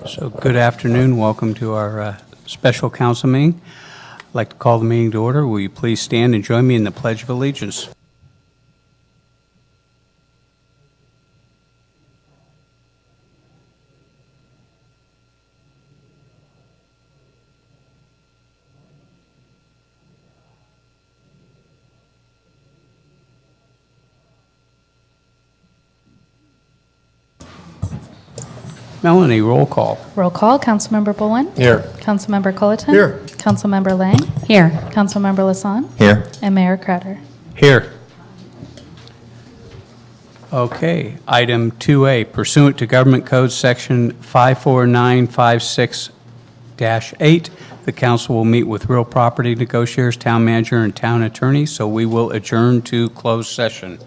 So good afternoon. Welcome to our special council meeting. I'd like to call the meeting to order. Will you please stand and join me in the Pledge of Allegiance? Melanie, roll call. Roll call, Councilmember Bowen. Here. Councilmember Culleton. Here. Councilmember Lang. Here. Councilmember Lassonde. Here. And Mayor Crowder. Here. Okay, item 2A, pursuant to Government Code Section 54956-8, the council will meet with real property negotiators, town manager, and town attorney, so we will adjourn to closed session.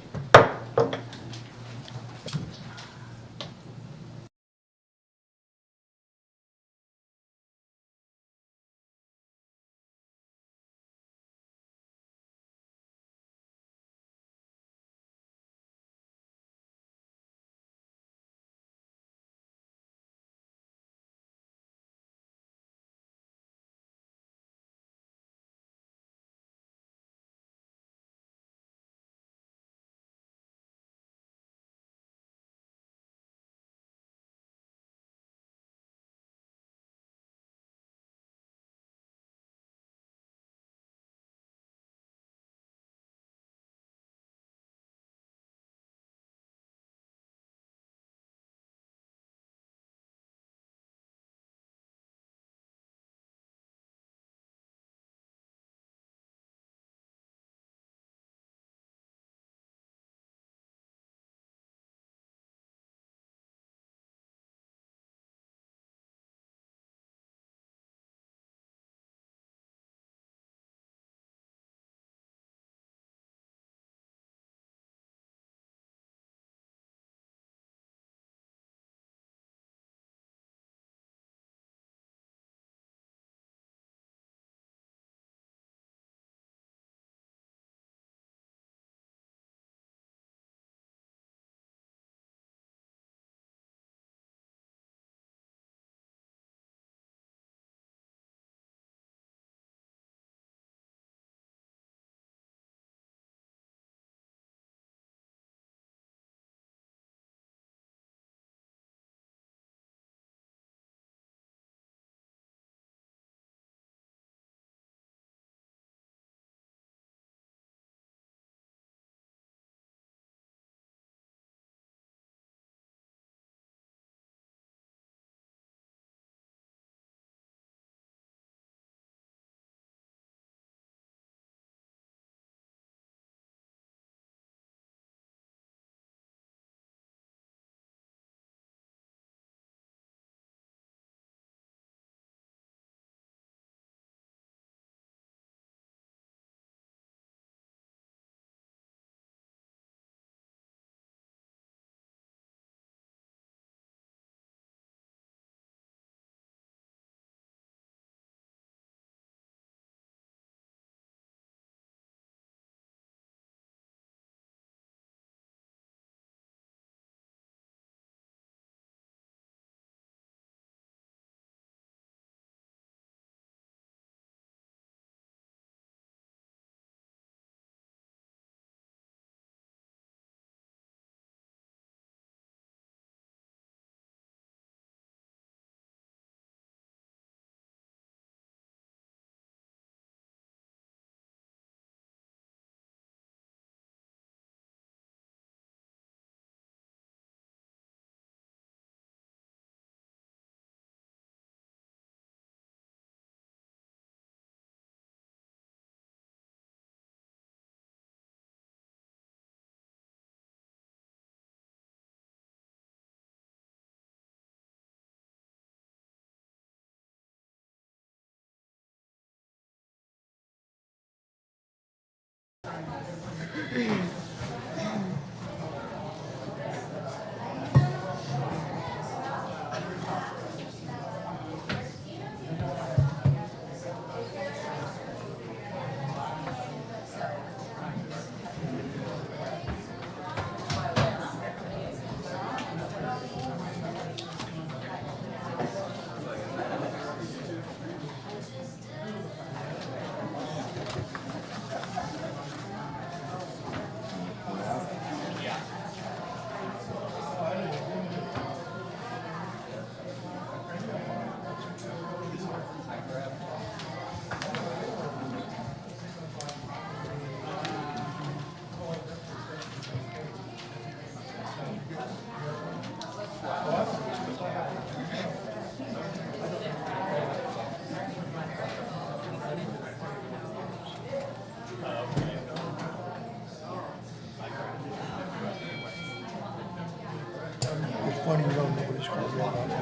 funny, you know, nobody's called me about that.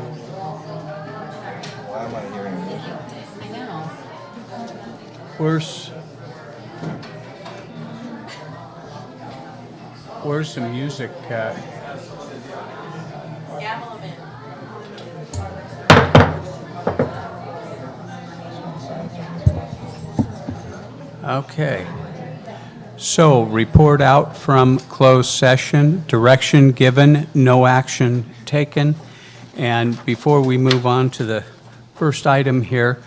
Why am I hearing music? Where's the music? Okay. So, report out from closed session, direction given, no action taken. And before we move on to the first item here,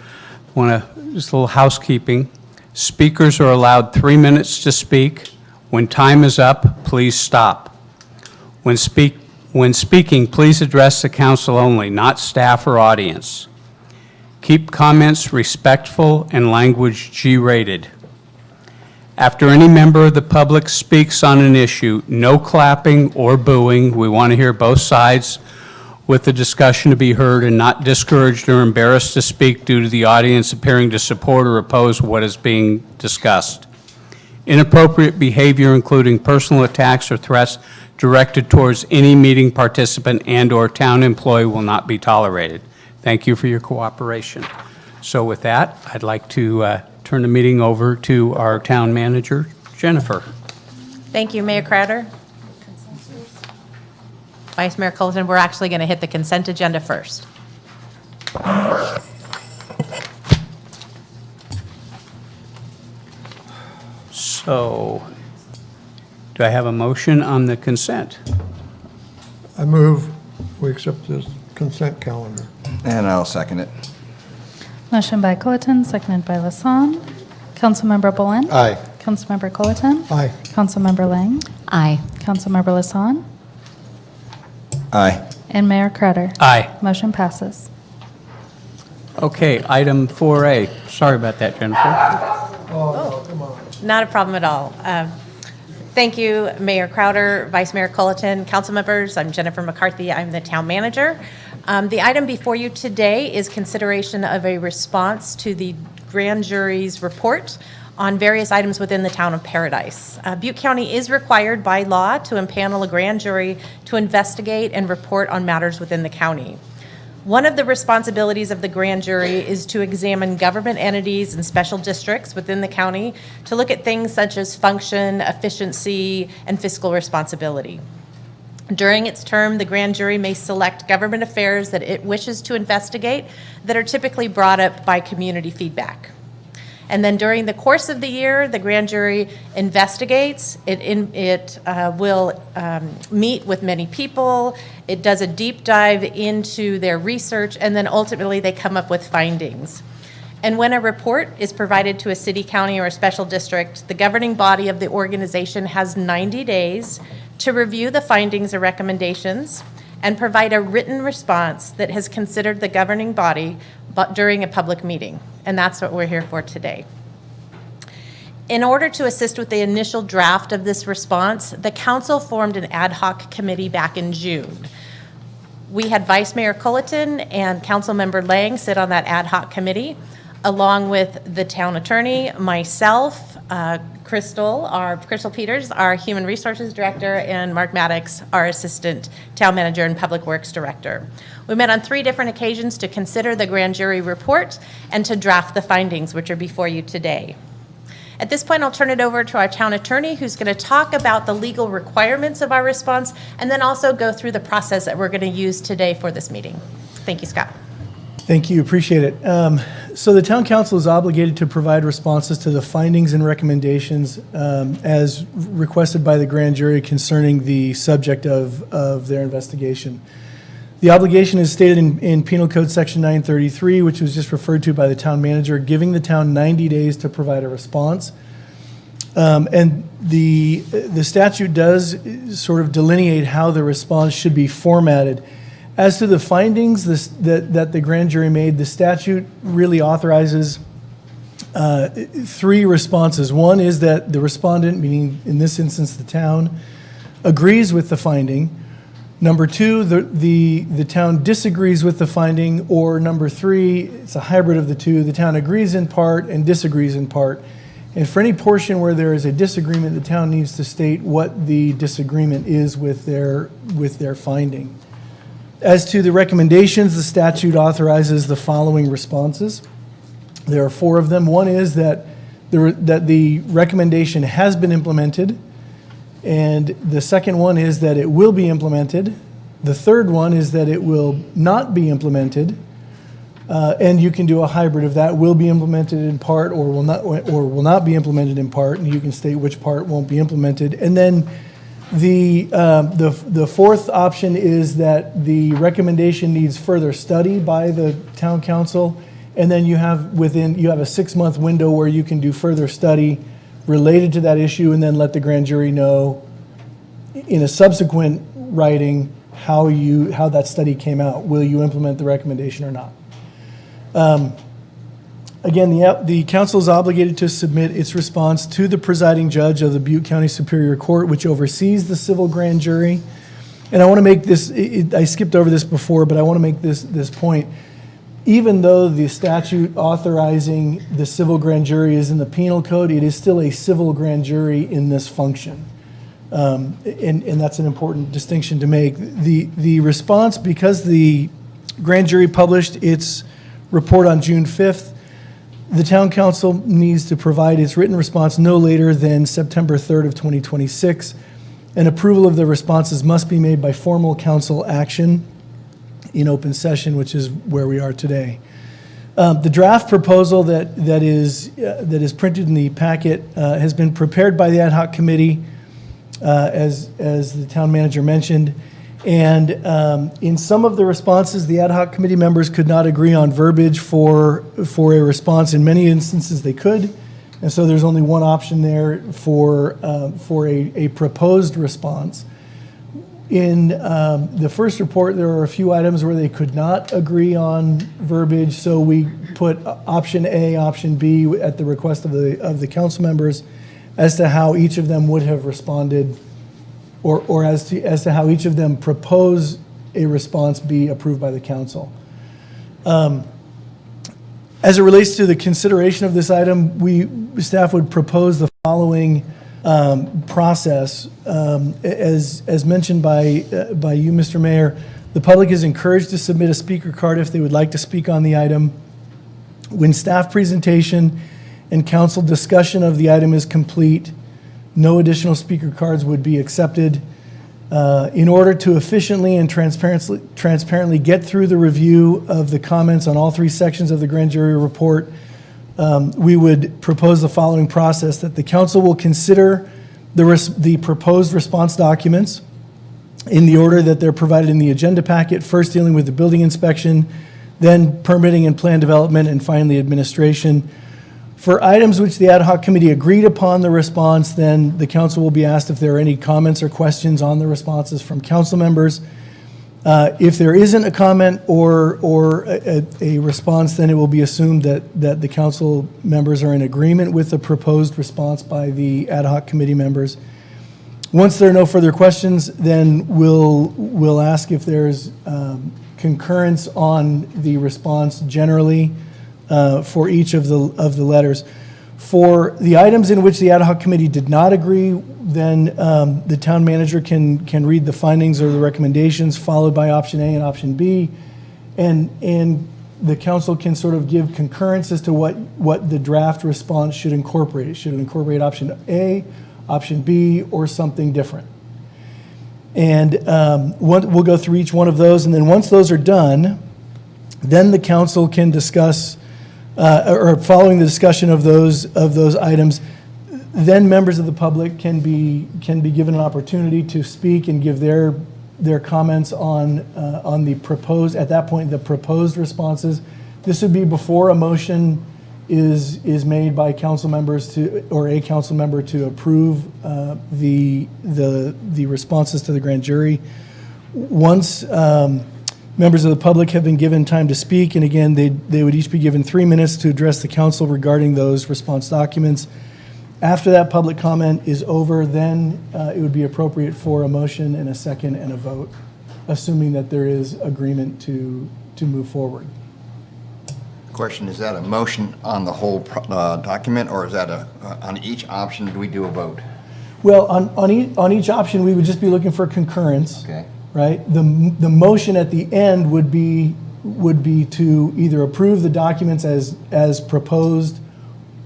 just a little housekeeping. Speakers are allowed 3 minutes to speak. When time is up, please stop. When speaking, please address the council only, not staff or audience. Keep comments respectful and language G-rated. After any member of the public speaks on an issue, no clapping or booing. We want to hear both sides with the discussion to be heard and not discouraged or embarrassed to speak due to the audience appearing to support or oppose what is being discussed. Inappropriate behavior, including personal attacks or threats directed towards any meeting participant and/or town employee, will not be tolerated. Thank you for your cooperation. So with that, I'd like to turn the meeting over to our town manager, Jennifer. Thank you, Mayor Crowder. Vice Mayor Colton, we're actually going to hit the consent agenda first. So, do I have a motion on the consent? I move we accept this consent calendar. And I'll second it. Motion by Colleton, seconded by Lassonde. Councilmember Bolen? Aye. Councilmember Colleton? Aye. Councilmember Lang? Aye. Councilmember Lassonde? Aye. And Mayor Crowder? Aye. Motion passes. Okay, item 4A. Sorry about that, Jennifer. Oh, come on. Not a problem at all. Thank you, Mayor Crowder, Vice Mayor Colleton, council members. I'm Jennifer McCarthy. I'm the town manager. The item before you today is consideration of a response to the grand jury's report on various items within the town of Paradise. Butte County is required by law to impanel a grand jury to investigate and report on matters within the county. One of the responsibilities of the grand jury is to examine government entities and special districts within the county to look at things such as function, efficiency, and fiscal responsibility. During its term, the grand jury may select government affairs that it wishes to investigate that are typically brought up by community feedback. And then during the course of the year, the grand jury investigates. It will meet with many people. It does a deep dive into their research, and then ultimately they come up with findings. And when a report is provided to a city, county, or a special district, the governing body of the organization has 90 days to review the findings or recommendations and provide a written response that has considered the governing body but during a public meeting. And that's what we're here for today. In order to assist with the initial draft of this response, the council formed an ad hoc committee back in June. We had Vice Mayor Colleton and Councilmember Lang sit on that ad hoc committee, along with the town attorney, myself, Crystal Peters, our Human Resources Director, and Mark Maddox, our Assistant Town Manager and Public Works Director. We met on 3 different occasions to consider the grand jury report and to draft the findings, which are before you today. At this point, I'll turn it over to our town attorney, who's going to talk about the legal requirements of our response, and then also go through the process that we're going to use today for this meeting. Thank you, Scott. Thank you, appreciate it. So the town council is obligated to provide responses to the findings and recommendations as requested by the grand jury concerning the subject of their investigation. The obligation is stated in Penal Code Section 933, which was just referred to by the town manager, giving the town 90 days to provide a response. And the statute does sort of delineate how the response should be formatted. As to the findings that the grand jury made, the statute really authorizes 3 responses. One is that the respondent, meaning in this instance the town, agrees with the finding. Number 2, the town disagrees with the finding, or number 3, it's a hybrid of the two, the town agrees in part and disagrees in part. And for any portion where there is a disagreement, the town needs to state what the disagreement is with their finding. As to the recommendations, the statute authorizes the following responses. There are 4 of them. One is that the recommendation has been implemented, and the second one is that it will be implemented. The third one is that it will not be implemented, and you can do a hybrid of that, will be implemented in part or will not be implemented in part, and you can state which part won't be implemented. And then the fourth option is that the recommendation needs further study by the town council, and then you have a 6-month window where you can do further study related to that issue, and then let the grand jury know in a subsequent writing how that study came out. Will you implement the recommendation or not? Again, the council is obligated to submit its response to the presiding judge of the Butte County Superior Court, which oversees the civil grand jury. And I want to make this, I skipped over this before, but I want to make this point. Even though the statute authorizing the civil grand jury is in the penal code, it is still a civil grand jury in this function. And that's an important distinction to make. The response, because the grand jury published its report on June 5th, the town council needs to provide its written response no later than September 3rd of 2026. And approval of the responses must be made by formal council action in open session, which is where we are today. The draft proposal that is printed in the packet has been prepared by the ad hoc committee, as the town manager mentioned. And in some of the responses, the ad hoc committee members could not agree on verbiage for a response. In many instances, they could. And so there's only one option there for a proposed response. In the first report, there are a few items where they could not agree on verbiage. So we put option A, option B at the request of the council members as to how each of them would have responded, or as to how each of them propose a response be approved by the council. As it relates to the consideration of this item, staff would propose the following process. As mentioned by you, Mr. Mayor, the public is encouraged to submit a speaker card if they would like to speak on the item. When staff presentation and council discussion of the item is complete, no additional speaker cards would be accepted. In order to efficiently and transparently get through the review of the comments on all 3 sections of the grand jury report, we would propose the following process: that the council will consider the proposed response documents in the order that they're provided in the agenda packet, first dealing with the building inspection, then permitting and plan development, and finally administration. For items which the ad hoc committee agreed upon the response, then the council will be asked if there are any comments or questions on the responses from council members. If there isn't a comment or a response, then it will be assumed that the council members are in agreement with the proposed response by the ad hoc committee members. Once there are no further questions, then we'll ask if there's concurrence on the response generally for each of the letters. For the items in which the ad hoc committee did not agree, then the town manager can read the findings or the recommendations, followed by option A and option B, and the council can sort of give concurrence as to what the draft response should incorporate. It should incorporate option A, option B, or something different. And we'll go through each one of those, and then once those are done, then the council can discuss, or following the discussion of those items, then members of the public can be given an opportunity to speak and give their comments on the proposed, at that point, the proposed responses. This would be before a motion is made by council members or a council member to approve the responses to the grand jury. Once members of the public have been given time to speak, and again, they would each be given 3 minutes to address the council regarding those response documents. After that public comment is over, then it would be appropriate for a motion and a second and a vote, assuming that there is agreement to move forward. Question, is that a motion on the whole document, or is that on each option, do we do a vote? Well, on each option, we would just be looking for concurrence. Okay. right? The motion at the end would be to either approve the documents as proposed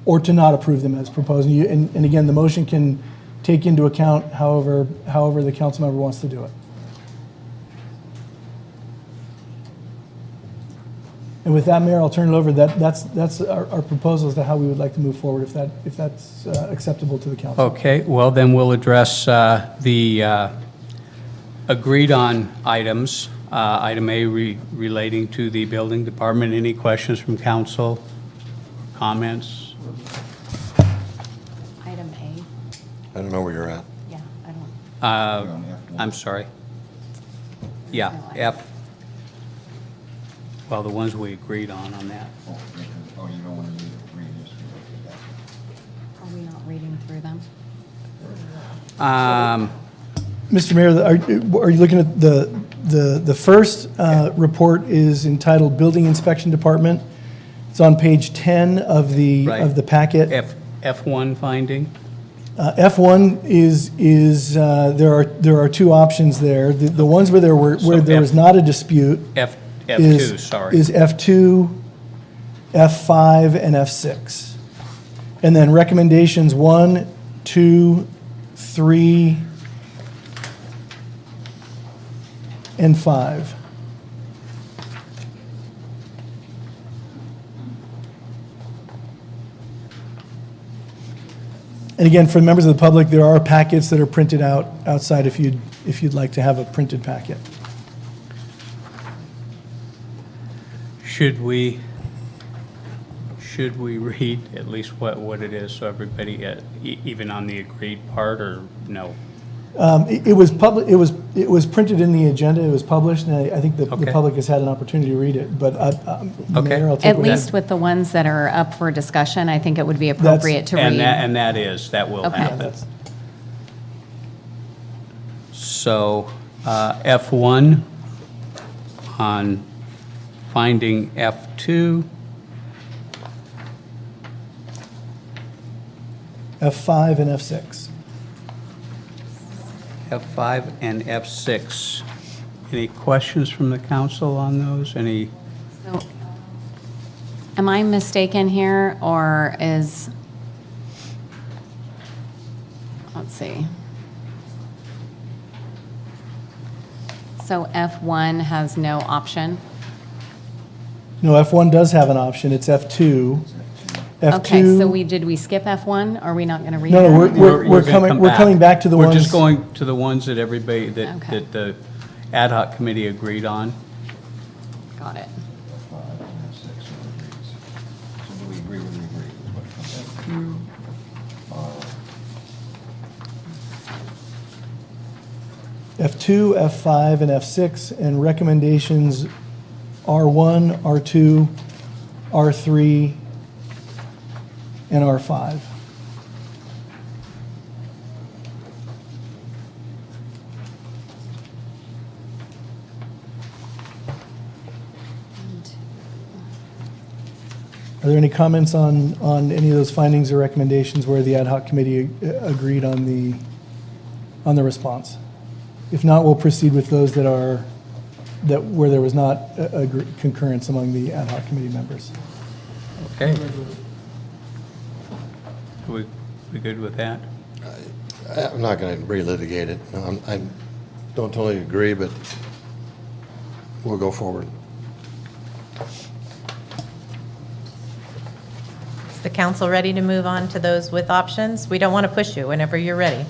or to not approve them as proposed. And again, the motion can take into account however the council member wants to do it. And with that, Mayor, I'll turn it over. That's our proposal as to how we would like to move forward, if that's acceptable to the council. Okay, well, then we'll address the agreed-on items. Item A relating to the building department. Any questions from council? Comments? Item A, I don't know where you're at. yeah, I don't, I'm sorry. Yeah, F. Well, the ones we agreed on that. Oh, you don't want to read this? are we not reading through them? Mr. Mayor, are you looking at the first report is entitled Building Inspection Department. It's on page 10 of the Right. packet. F1 finding? F1 is there are two options there. The ones where there was not a dispute F2, sorry. is F2, F5, and F6. And then recommendations 1, 2, 3, and 5. And again, for members of the public, there are packets that are printed out outside if you'd like to have a printed packet. Should we read at least what it is so everybody, even on the agreed part, or no? It was printed in the agenda, it was published, and I think the Okay. public has had an opportunity to read it, but Mayor, I'll take At what you- least with the ones that are up for discussion, I think it would be appropriate to And read. that will Okay. happen. That's- So F1 on finding F2, F5 and F6. F5 and F6. Any questions from the council on those? Any? So, am I mistaken here, or is, let's see. So F1 has no option? No, F1 does have an option, it's F2. Okay, so F2, did we skip F1? Are we not going to read no, that? we're gonna come coming back to the We're ones. just going to the ones that everybody, Okay. that the ad hoc committee agreed on. Got it. 5 and 6 So do we agree with the agree? Is what it comes down F2, F5, and F6, and recommendations R1, R2, R3, and R5. Are there any comments on any of those findings or recommendations where the ad hoc committee agreed on the response? If not, we'll proceed with those where there was not a concurrence among the ad hoc committee members. Okay. We good with that? I'm not going to relitigate it. No, I don't totally agree, but we'll go forward. Is the council ready to move on to those with options? We don't want to push you whenever you're ready.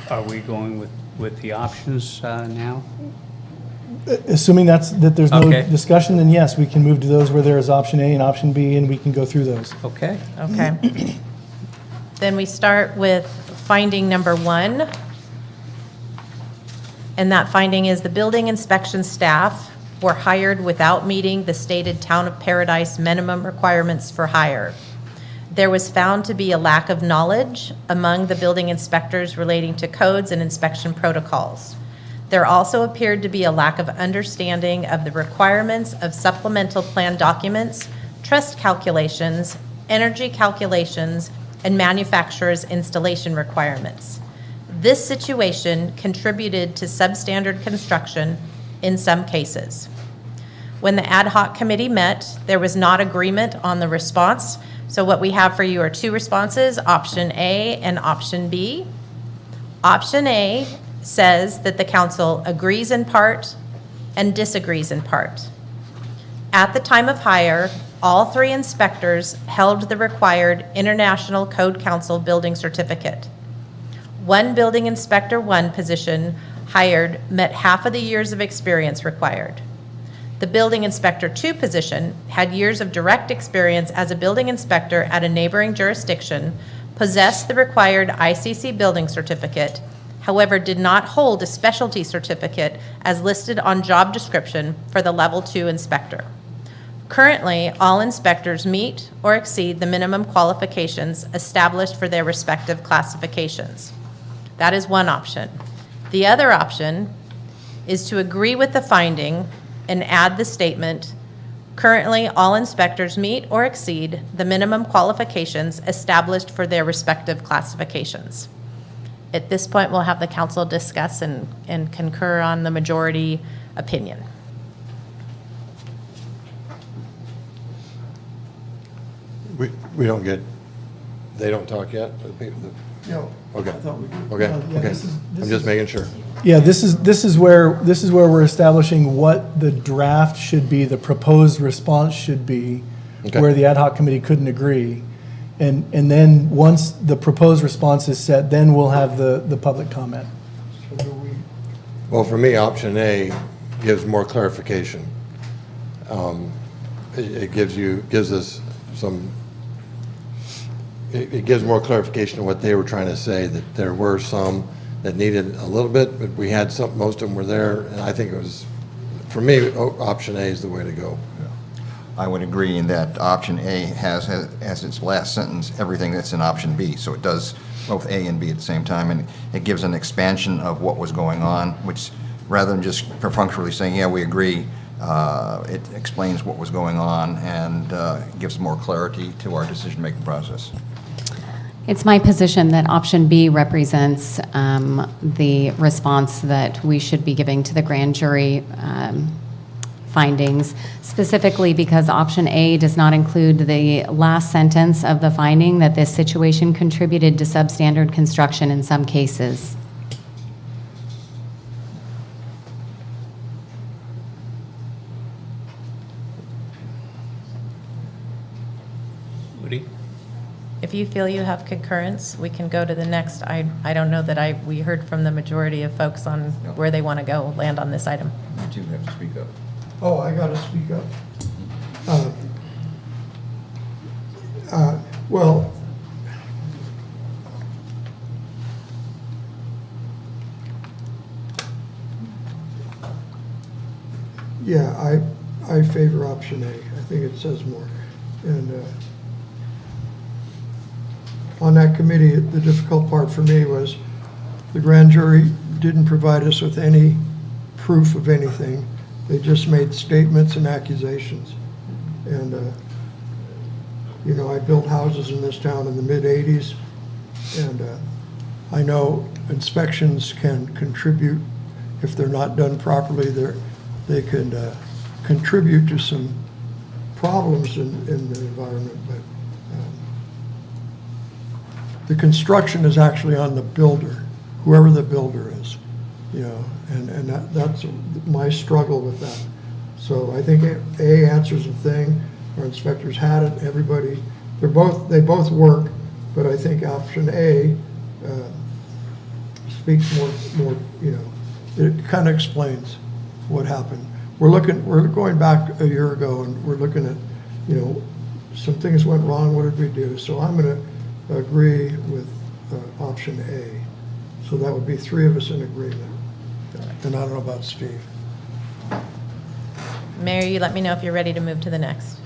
Are we going with the options now? Assuming that there's no Okay. discussion, then yes, we can move to those where there is option A and option B, and we can go through those. Okay. Okay. Then we start with finding number 1. And that finding is the building inspection staff were hired without meeting the stated Town of Paradise minimum requirements for hire. There was found to be a lack of knowledge among the building inspectors relating to codes and inspection protocols. There also appeared to be a lack of understanding of the requirements of supplemental plan documents, trust calculations, energy calculations, and manufacturer's installation requirements. This situation contributed to substandard construction in some cases. When the ad hoc committee met, there was not agreement on the response. So what we have for you are two responses, option A and option B. Option A says that the council agrees in part and disagrees in part. At the time of hire, all three inspectors held the required International Code Council building certificate. One building inspector 1 position hired met half of the years of experience required. The building inspector 2 position had years of direct experience as a building inspector at a neighboring jurisdiction, possessed the required ICC building certificate, however did not hold a specialty certificate as listed on job description for the level 2 inspector. Currently, all inspectors meet or exceed the minimum qualifications established for their respective classifications. That is one option. The other option is to agree with the finding and add the statement, currently all inspectors meet or exceed the minimum qualifications established for their respective classifications. At this point, we'll have the council discuss and concur on the majority opinion. We don't get, they don't talk yet? No. Okay. I thought we did. Okay, Yeah, okay. this is- I'm just making sure. Yeah, this is where we're establishing what the draft should be, the proposed response should be, Okay. where the ad hoc committee couldn't agree. And then, once the proposed response is set, then we'll have the public comment. So do we, Well, for me, option A gives more clarification. It gives us some, it gives more clarification of what they were trying to say, that there were some that needed a little bit, but we had some, most of them were there, and I think it was, for me, option A is the way to go. I would agree in that option A has as its last sentence everything that's in option B. So it does both A and B at the same time, and it gives an expansion of what was going on, which rather than just perfunctorily saying, yeah, we agree, it explains what was going on and gives more clarity to our decision-making process. It's my position that option B represents the response that we should be giving to the grand jury findings, specifically because option A does not include the last sentence of the finding that this situation contributed to substandard construction in some cases. Woody? If you feel you have concurrence, we can go to the next. I don't know that we heard from the majority of folks on where they want to go land on this item. You two have to speak up. oh, I got to speak up. Well, yeah, I favor option A. I think it says more. And on that committee, the difficult part for me was the grand jury didn't provide us with any proof of anything. They just made statements and accusations. And, you know, I built houses in this town in the mid-'80s, and I know inspections can contribute, if they're not done properly, they can contribute to some problems in the environment, but the construction is actually on the builder, whoever the builder is, you know, and that's my struggle with that. So I think A answers the thing. Our inspectors had it. Everybody, they both work, but I think option A speaks more. You know, it kind of explains what happened. We're going back a year ago, and we're looking at, you know, some things went wrong. What did we do? So I'm going to agree with option A. So that would be three of us in agreement. And I don't know about Steve. Mayor, you let me know if you're ready to move to the next.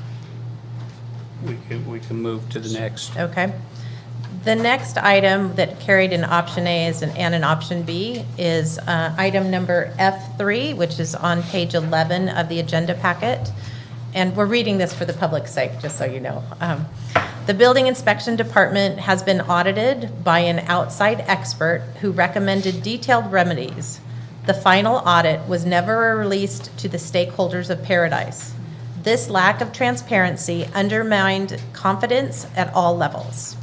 We can move to the next. Okay. The next item that carried in option A and in option B is item number F3, which is on page 11 of the agenda packet. And we're reading this for the public's sake, just so you know. The building inspection department has been audited by an outside expert who recommended detailed remedies. The final audit was never released to the stakeholders of Paradise. This lack of transparency undermined confidence at all levels.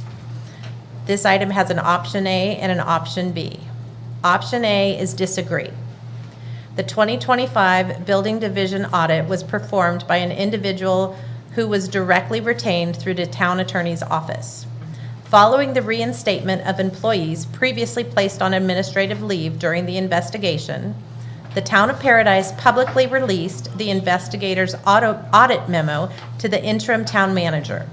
This item has an option A and an option B. Option A is disagree. The 2025 Building Division audit was performed by an individual who was directly retained through the town attorney's office. Following the reinstatement of employees previously placed on administrative leave during the investigation, the Town of Paradise publicly released the investigator's audit memo to the interim town manager.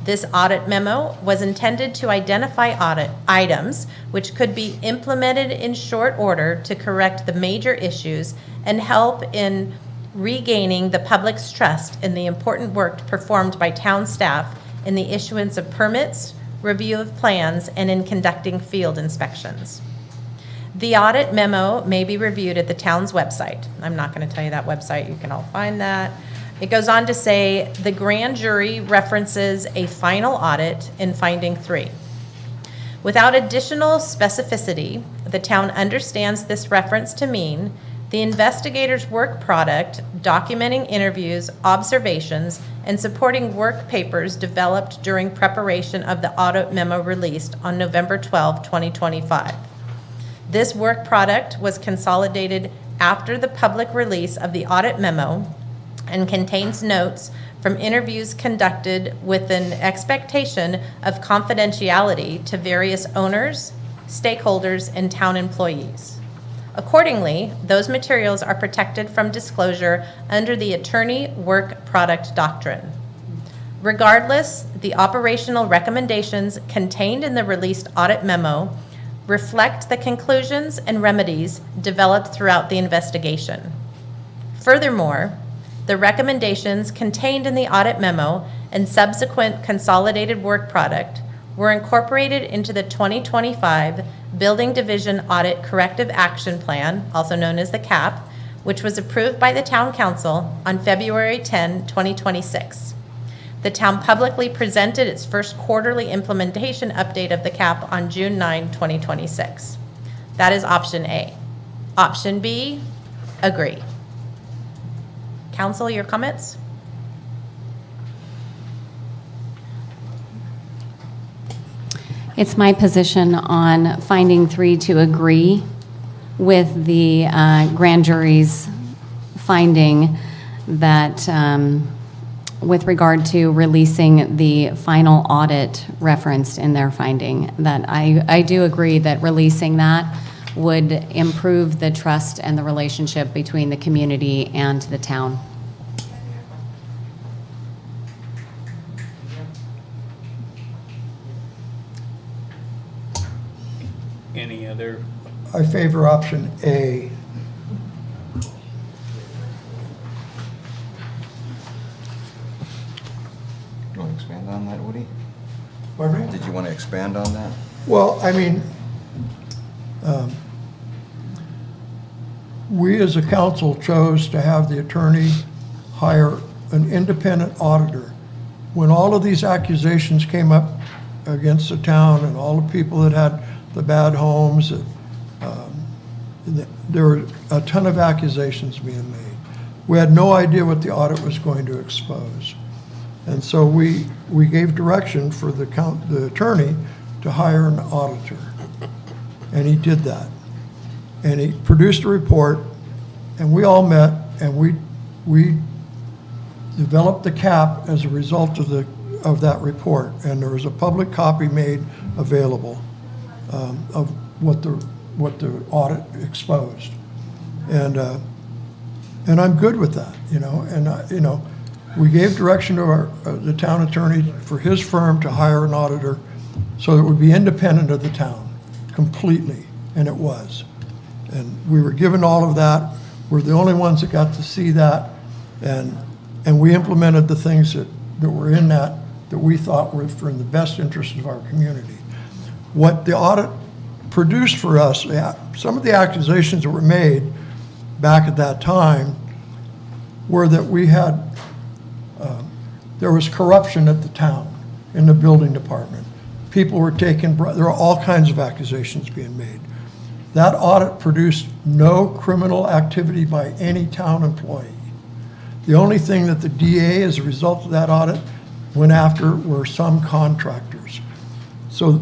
This audit memo was intended to identify audit items which could be implemented in short order to correct the major issues and help in regaining the public's trust in the important work performed by town staff in the issuance of permits, review of plans, and in conducting field inspections. The audit memo may be reviewed at the town's website. I'm not going to tell you that website. You can all find that. It goes on to say the grand jury references a final audit in finding 3. Without additional specificity, the town understands this reference to mean the investigator's work product documenting interviews, observations, and supporting work papers developed during preparation of the audit memo released on November 12, 2025. This work product was consolidated after the public release of the audit memo and contains notes from interviews conducted with an expectation of confidentiality to various owners, stakeholders, and town employees. Accordingly, those materials are protected from disclosure under the attorney work product doctrine. Regardless, the operational recommendations contained in the released audit memo reflect the conclusions and remedies developed throughout the investigation. Furthermore, the recommendations contained in the audit memo and subsequent consolidated work product were incorporated into the 2025 Building Division Audit Corrective Action Plan, also known as the CAP, which was approved by the Town Council on February 10, 2026. The town publicly presented its first quarterly implementation update of the CAP on June 9, 2026. That is option A. Option B, agree. Council, your comments? It's my position on finding 3 to agree with the grand jury's finding that with regard to releasing the final audit referenced in their finding, that I do agree that releasing that would improve the trust and the relationship between the community and the town. Any other? I favor option A. You want to expand on that, Woody? Pardon me? Did you want to expand on that? Well, I mean, we as a council chose to have the attorney hire an independent auditor. When all of these accusations came up against the town and all the people that had the bad homes, there were a ton of accusations being made. We had no idea what the audit was going to expose. And so we gave direction for the attorney to hire an auditor. And he did that. And he produced a report, and we all met, and we developed the CAP as a result of that report. And there was a public copy made available of what the audit exposed. And I'm good with that, you know. And we gave direction to the town attorney for his firm to hire an auditor so that it would be independent of the town completely, and it was. And we were given all of that. We're the only ones that got to see that, and we implemented the things that were in that we thought were for in the best interest of our community. What the audit produced for us, some of the accusations that were made back at that time were that we had, there was corruption at the town. in the building department. People were taken, there are all kinds of accusations being made. That audit produced no criminal activity by any town employee. The only thing that the DA, as a result of that audit, went after were some contractors. So,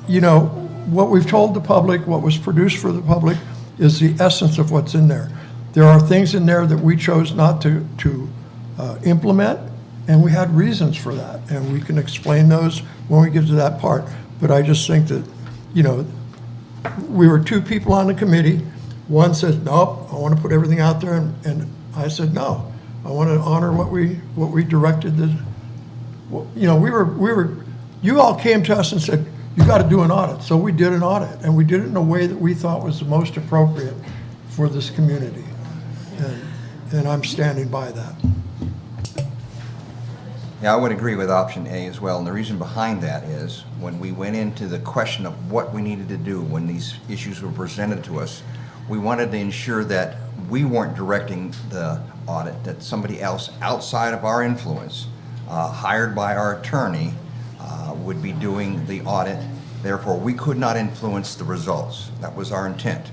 you know, what we've told the public, what was produced for the public, is the essence of what's in there. There are things in there that we chose not to implement, and we had reasons for that, and we can explain those when we get to that part. But I just think that, you know, we were two people on the committee. One said, nope, I want to put everything out there, and I said, no, I want to honor what we directed. You know, you all came to us and said, you got to do an audit. So we did an audit, and we did it in a way that we thought was the most appropriate for this community. And I'm standing by that. Yeah, I would agree with option A as well, and the reason behind that is when we went into the question of what we needed to do when these issues were presented to us, we wanted to ensure that we weren't directing the audit, that somebody else outside of our influence, hired by our attorney, would be doing the audit. Therefore, we could not influence the results. That was our intent.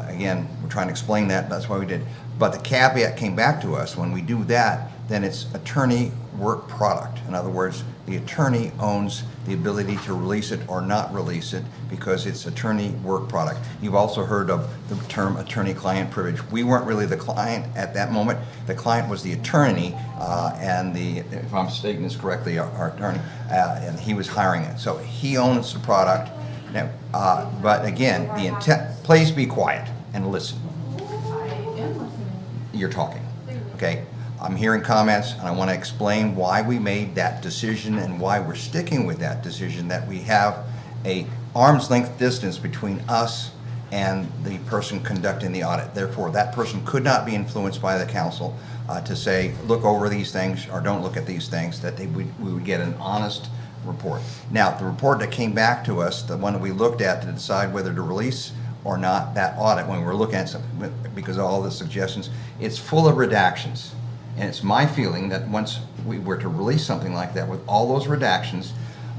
Again, we're trying to explain that, that's why we did. But the caveat came back to us, when we do that, then it's attorney work product. In other words, the attorney owns the ability to release it or not release it because it's attorney work product. You've also heard of the term attorney-client privilege. We weren't really the client at that moment. The client was the attorney, and if I'm stating this correctly, our attorney, and he was hiring it. So he owns the product. Now, but again, the intent, please be quiet and listen. You're talking, okay? I'm hearing comments, and I want to explain why we made that decision and why we're sticking with that decision, that we have a arm's length distance between us and the person conducting the audit. Therefore, that person could not be influenced by the council to say, look over these things or don't look at these things, that we would get an honest report. Now, the report that came back to us, the one that we looked at to decide whether to release or not that audit, when we were looking at something, because of all the suggestions, it's full of redactions. And it's my feeling that once we were to release something like that with all those redactions,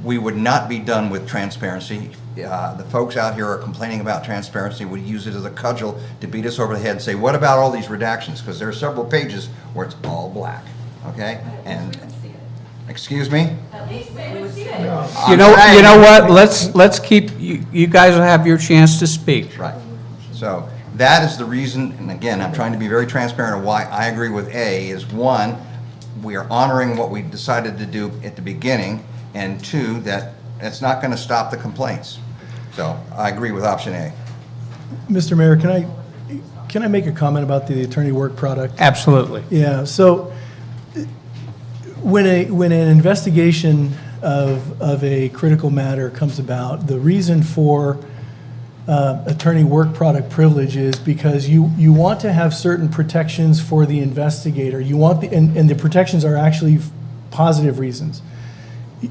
we would not be done with transparency. The folks out here are complaining about transparency, would use it as a cudgel to beat us over the head and say, what about all these redactions? Because there are several pages where it's all black, okay? And, excuse me? You know what, let's keep, you guys will have your chance to speak. Right. So that is the reason, and again, I'm trying to be very transparent of why I agree with A, is one, we are honoring what we decided to do at the beginning, and two, that it's not going to stop the complaints. So I agree with option A. Mr. Mayor, can I make a comment about the attorney work product? Absolutely. Yeah, so when an investigation of a critical matter comes about, the reason for attorney work product privilege is because you want to have certain protections for the investigator. You want and the protections are actually positive reasons.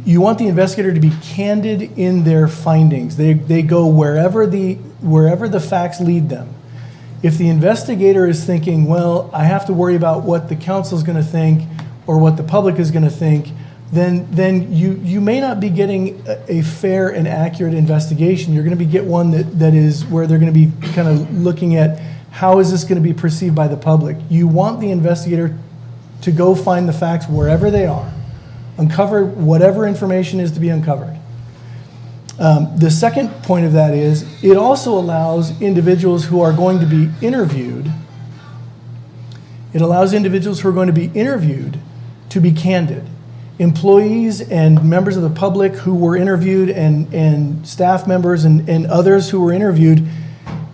You want the investigator to be candid in their findings. They go wherever the facts lead them. If the investigator is thinking, well, I have to worry about what the council is going to think or what the public is going to think, then you may not be getting a fair and accurate investigation. You're going to get one that is where they're going to be kind of looking at how is this going to be perceived by the public. You want the investigator to go find the facts wherever they are, uncover whatever information is to be uncovered. The second point of that is it also allows individuals who are going to be interviewed, to be candid. Employees and members of the public who were interviewed and staff members and others who were interviewed,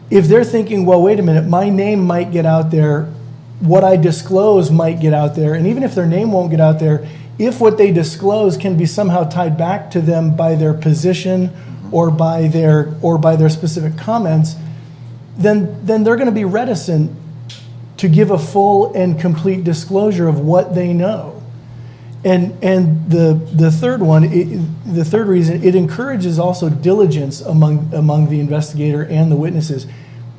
if they're thinking, well, wait a minute, my name might get out there, what I disclose might get out there, and even if their name won't get out there, if what they disclose can be somehow tied back to them by their position or by their specific comments, then they're going to be reticent to give a full and complete disclosure of what they know. And the third reason, it encourages also diligence among the investigator and the witnesses.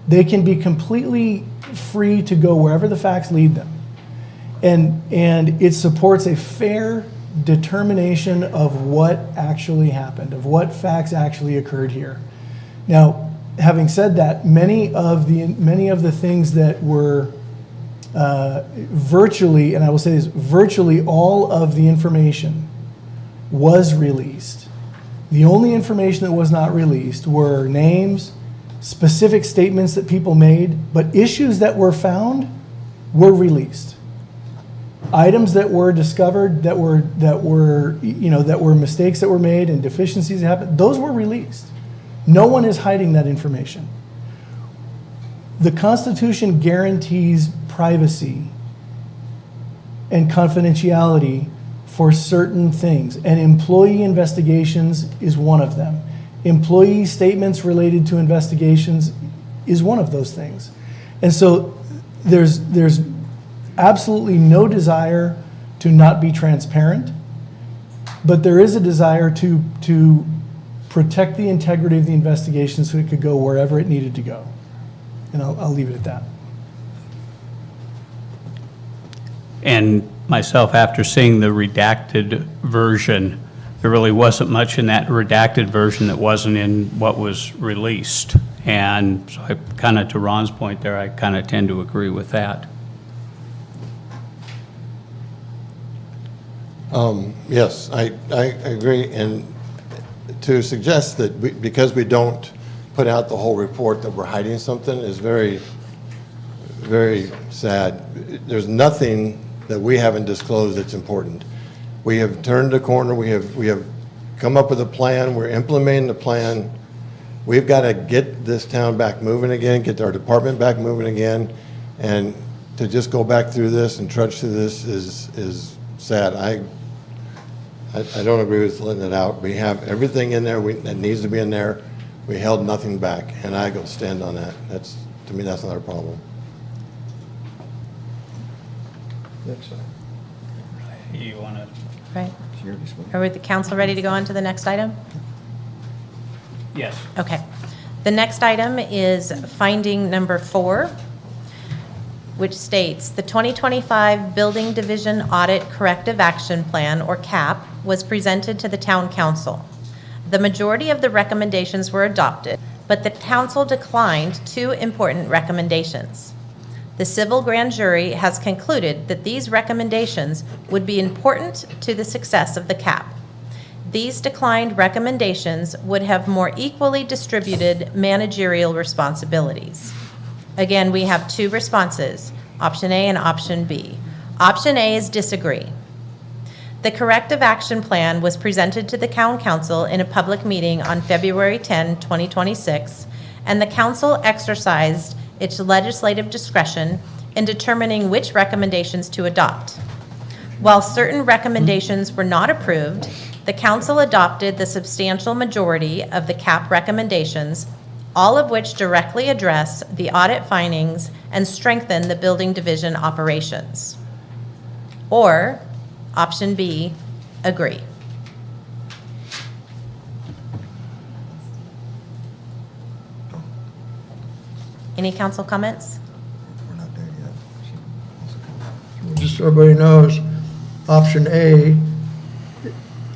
They can be completely free to go wherever the facts lead them. And it supports a fair determination of what actually happened, of what facts actually occurred here. Now, having said that, many of the things that were virtually, and I will say this, virtually all of the information was released. The only information that was not released were names, specific statements that people made, but issues that were found were released. Items that were discovered, that were mistakes that were made and deficiencies that happened, those were released. No one is hiding that information. The Constitution guarantees privacy and confidentiality for certain things, and employee investigations is one of them. Employee statements related to investigations is one of those things. And so there's absolutely no desire to not be transparent, but there is a desire to protect the integrity of the investigation so it could go wherever it needed to go. And I'll leave it at that. And myself, after seeing the redacted version, there really wasn't much in that redacted version that wasn't in what was released. And so I kind of, to Ron's point there, I kind of tend to agree with that. Yes, I agree, and to suggest that because we don't put out the whole report that we're hiding something is very, very sad. There's nothing that we haven't disclosed that's important. We have turned a corner, we have come up with a plan, we're implementing the plan. We've got to get this town back moving again, get our department back moving again, and to just go back through this and trudge through this is sad. I don't agree with letting it out. We have everything in there that needs to be in there. We held nothing back, and I go stand on that. To me, that's not a problem. That's You want to? Right. Are the council ready to go on to the next item? Yes. Okay. The next item is finding number 4, which states, the 2025 Building Division Audit Corrective Action Plan, or CAP, was presented to the Town Council. The majority of the recommendations were adopted, but the council declined 2 important recommendations. The civil grand jury has concluded that these recommendations would be important to the success of the CAP. These declined recommendations would have more equally distributed managerial responsibilities. Again, we have 2 responses, option A and option B. Option A is disagree. The corrective action plan was presented to the Town Council in a public meeting on February 10, 2026, and the council exercised its legislative discretion in determining which recommendations to adopt. While certain recommendations were not approved, the council adopted the substantial majority of the CAP recommendations, all of which directly address the audit findings and strengthen the building division operations. Or, option B, agree. Any council comments? We're not there yet. just so everybody knows, option A,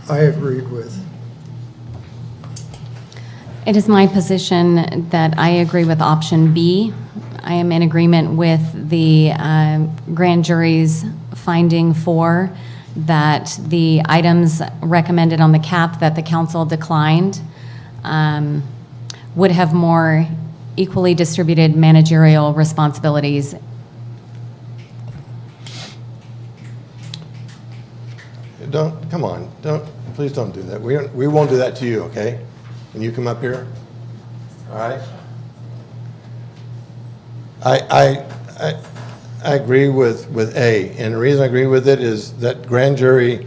I agreed with. It is my position that I agree with option B. I am in agreement with the grand jury's finding 4 that the items recommended on the CAP that the council declined would have more equally distributed managerial responsibilities. Come on, please don't do that. We won't do that to you, okay? When you come up here, all right? I agree with A, and the reason I agree with it is that grand jury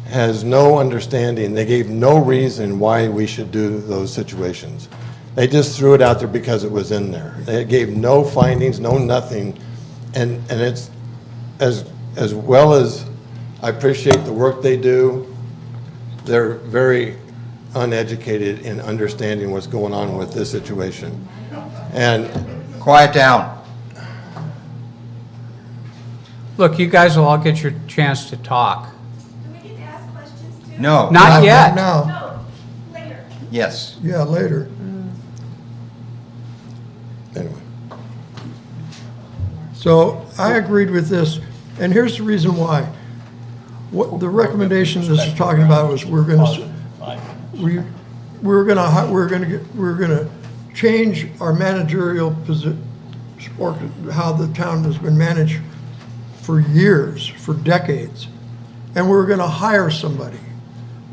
has no understanding. They gave no reason why we should do those situations. They just threw it out there because it was in there. They gave no findings, no nothing, and it's as well as I appreciate the work they do, they're very uneducated in understanding what's going on with this situation. And Quiet down. Look, you guys will all get your chance to talk. No. Not yet. Now, Yes. yeah, later. Anyway. So I agreed with this, and here's the reason why. What the recommendation this is talking about was we're gonna change our managerial position, or how the town has been managed for years, for decades, and we're gonna hire somebody.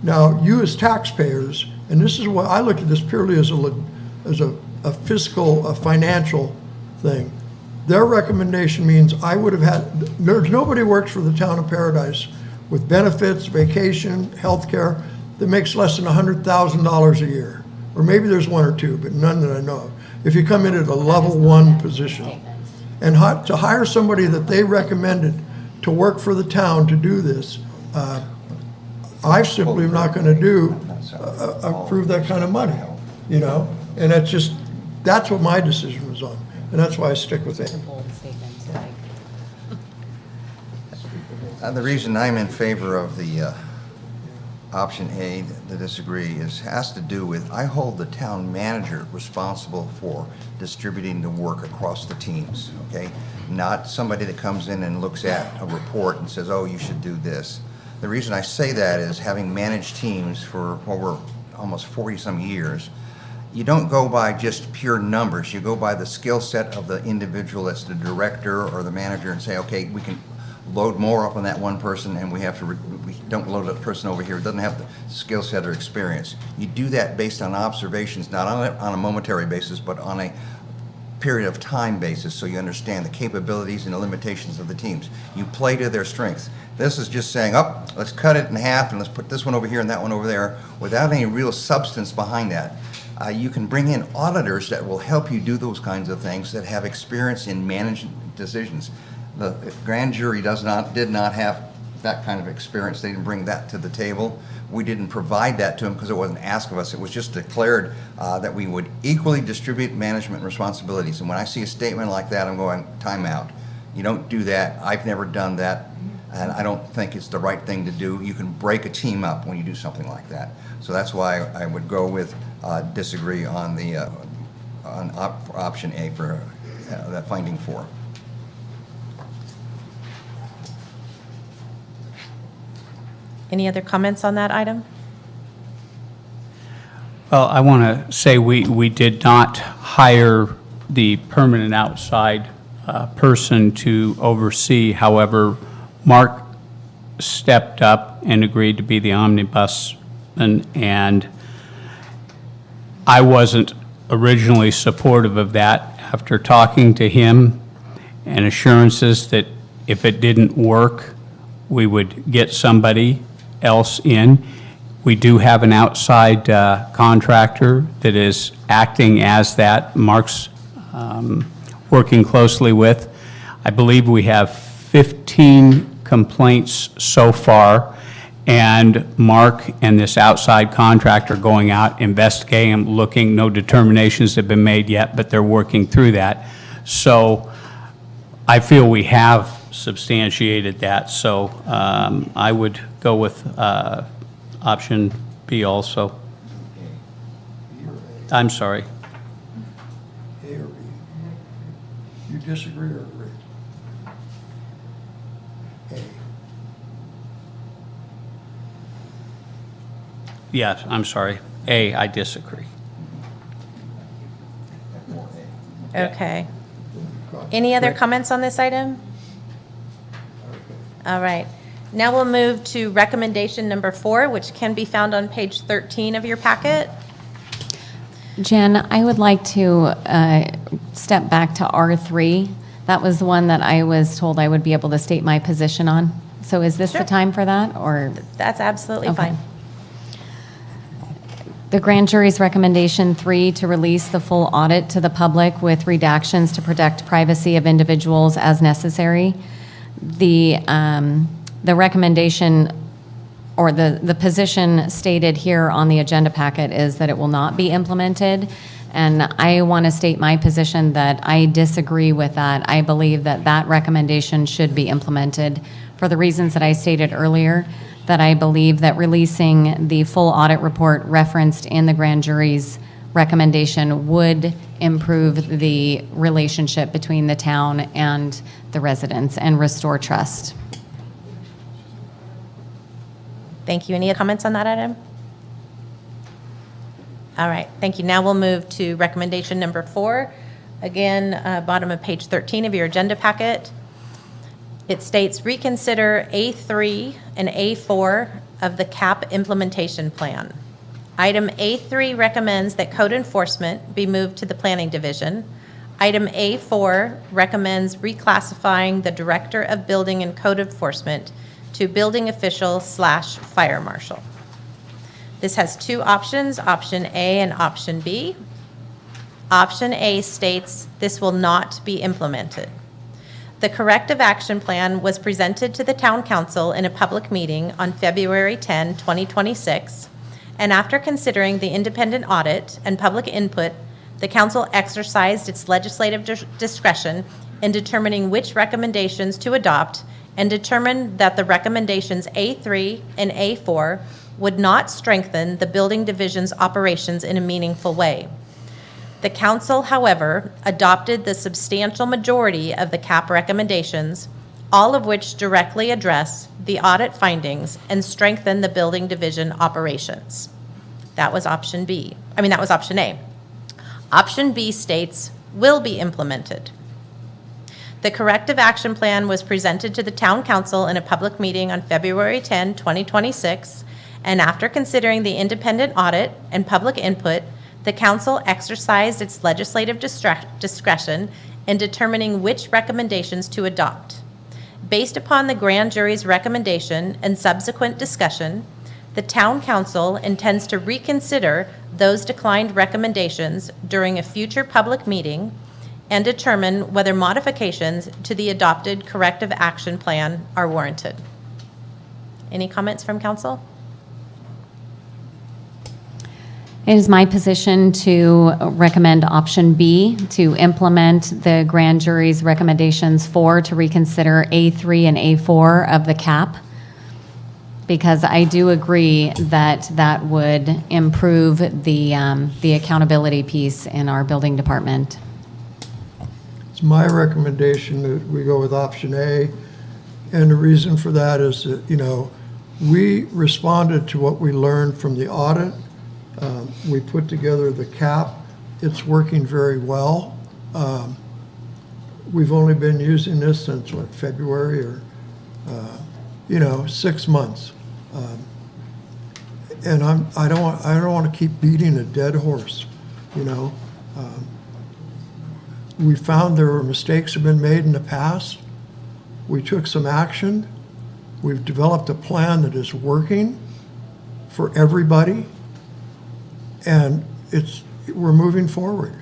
Now, you as taxpayers, and this is what, I look at this purely as a fiscal, a financial thing. Their recommendation means I would have had, there's nobody works for the town of Paradise with benefits, vacation, healthcare, that makes less than $100,000 a year. Or maybe there's one or two, but none that I know of. If you come in at a level 1 position. And to hire somebody that they recommended to work for the town to do this, I simply am not gonna approve that kind of money, you know? And that's what my decision was on, and that's why I stick with it. The reason I'm in favor of the option A, the disagree, has to do with, I hold the town manager responsible for distributing the work across the teams, okay? Not somebody that comes in and looks at a report and says, oh, you should do this. The reason I say that is, having managed teams for over almost 40-some years, you don't go by just pure numbers. You go by the skill set of the individual that's the director or the manager and say, okay, we can load more up on that one person, and we don't load that person over here. It doesn't have the skill set or experience. You do that based on observations, not on a momentary basis, but on a period of time basis, so you understand the capabilities and the limitations of the teams. You play to their strengths. This is just saying, oh, let's cut it in half and let's put this one over here and that one over there, without any real substance behind that. You can bring in auditors that will help you do those kinds of things, that have experience in managing decisions. The grand jury did not have that kind of experience. They didn't bring that to the table. We didn't provide that to them because it wasn't asked of us. It was just declared that we would equally distribute management responsibilities. And when I see a statement like that, I'm going, time out. You don't do that. I've never done that, and I don't think it's the right thing to do. You can break a team up when you do something like that. So that's why I would go with disagree on the option A for that finding 4. Any other comments on that item? Well, I want to say we did not hire the permanent outside person to oversee. However, Mark stepped up and agreed to be the omnibus, and I wasn't originally supportive of that. After talking to him and assurances that if it didn't work, we would get somebody else in. We do have an outside contractor that is acting as that. Mark's working closely with. I believe we have 15 complaints so far, and Mark and this outside contractor going out, investigating, looking. No determinations have been made yet, but they're working through that. So I feel we have substantiated that, so I would go with option B also. I'm sorry. A or B? You disagree or agree? A. Yes, I'm sorry. A, I disagree. Okay. Any other comments on this item? All right. Now we'll move to recommendation number 4, which can be found on page 13 of your packet. Jen, I would like to step back to R3. That was the one that I was told I would be able to state my position on. So is this the Sure. time for that, or? That's absolutely Okay. fine. The grand jury's recommendation 3, to release the full audit to the public with redactions to protect privacy of individuals as necessary. The recommendation, or the position stated here on the agenda packet, is that it will not be implemented. And I want to state my position that I disagree with that. I believe that that recommendation should be implemented for the reasons that I stated earlier. that I believe that releasing the full audit report referenced in the grand jury's recommendation would improve the relationship between the town and the residents and restore trust. Thank you. Any comments on that item? All right, thank you. Now we'll move to recommendation number 4. Again, bottom of page 13 of your agenda packet. It states reconsider A3 and A4 of the CAP implementation plan. Item A3 recommends that code enforcement be moved to the planning division. Item A4 recommends reclassifying the director of building and code enforcement to building official / fire marshal. This has 2 options, option A and option B. Option A states this will not be implemented. The corrective action plan was presented to the town council in a public meeting on February 10, 2026, and after considering the independent audit and public input, the council exercised its legislative discretion in determining which recommendations to adopt and determined that the recommendations A3 and A4 would not strengthen the building division's operations in a meaningful way. The council, however, adopted the substantial majority of the CAP recommendations, all of which directly address the audit findings and strengthen the building division operations. That was option B. That was option A. Option B states will be implemented. The corrective action plan was presented to the town council in a public meeting on February 10, 2026, and after considering the independent audit and public input, the council exercised its legislative discretion in determining which recommendations to adopt. Based upon the grand jury's recommendation and subsequent discussion, the town council intends to reconsider those declined recommendations during a future public meeting and determine whether modifications to the adopted corrective action plan are warranted. Any comments from council? It is my position to recommend option B, to implement the grand jury's recommendations to reconsider A3 and A4 of the CAP, because I do agree that that would improve the accountability piece in our building department. It's my recommendation that we go with option A, and the reason for that is that, we responded to what we learned from the audit. We put together the CAP. It's working very well. We've only been using this since, February or, 6 months. And I don't want to keep beating a dead horse, We found there were mistakes have been made in the past. We took some action. We've developed a plan that is working for everybody. And we're moving forward,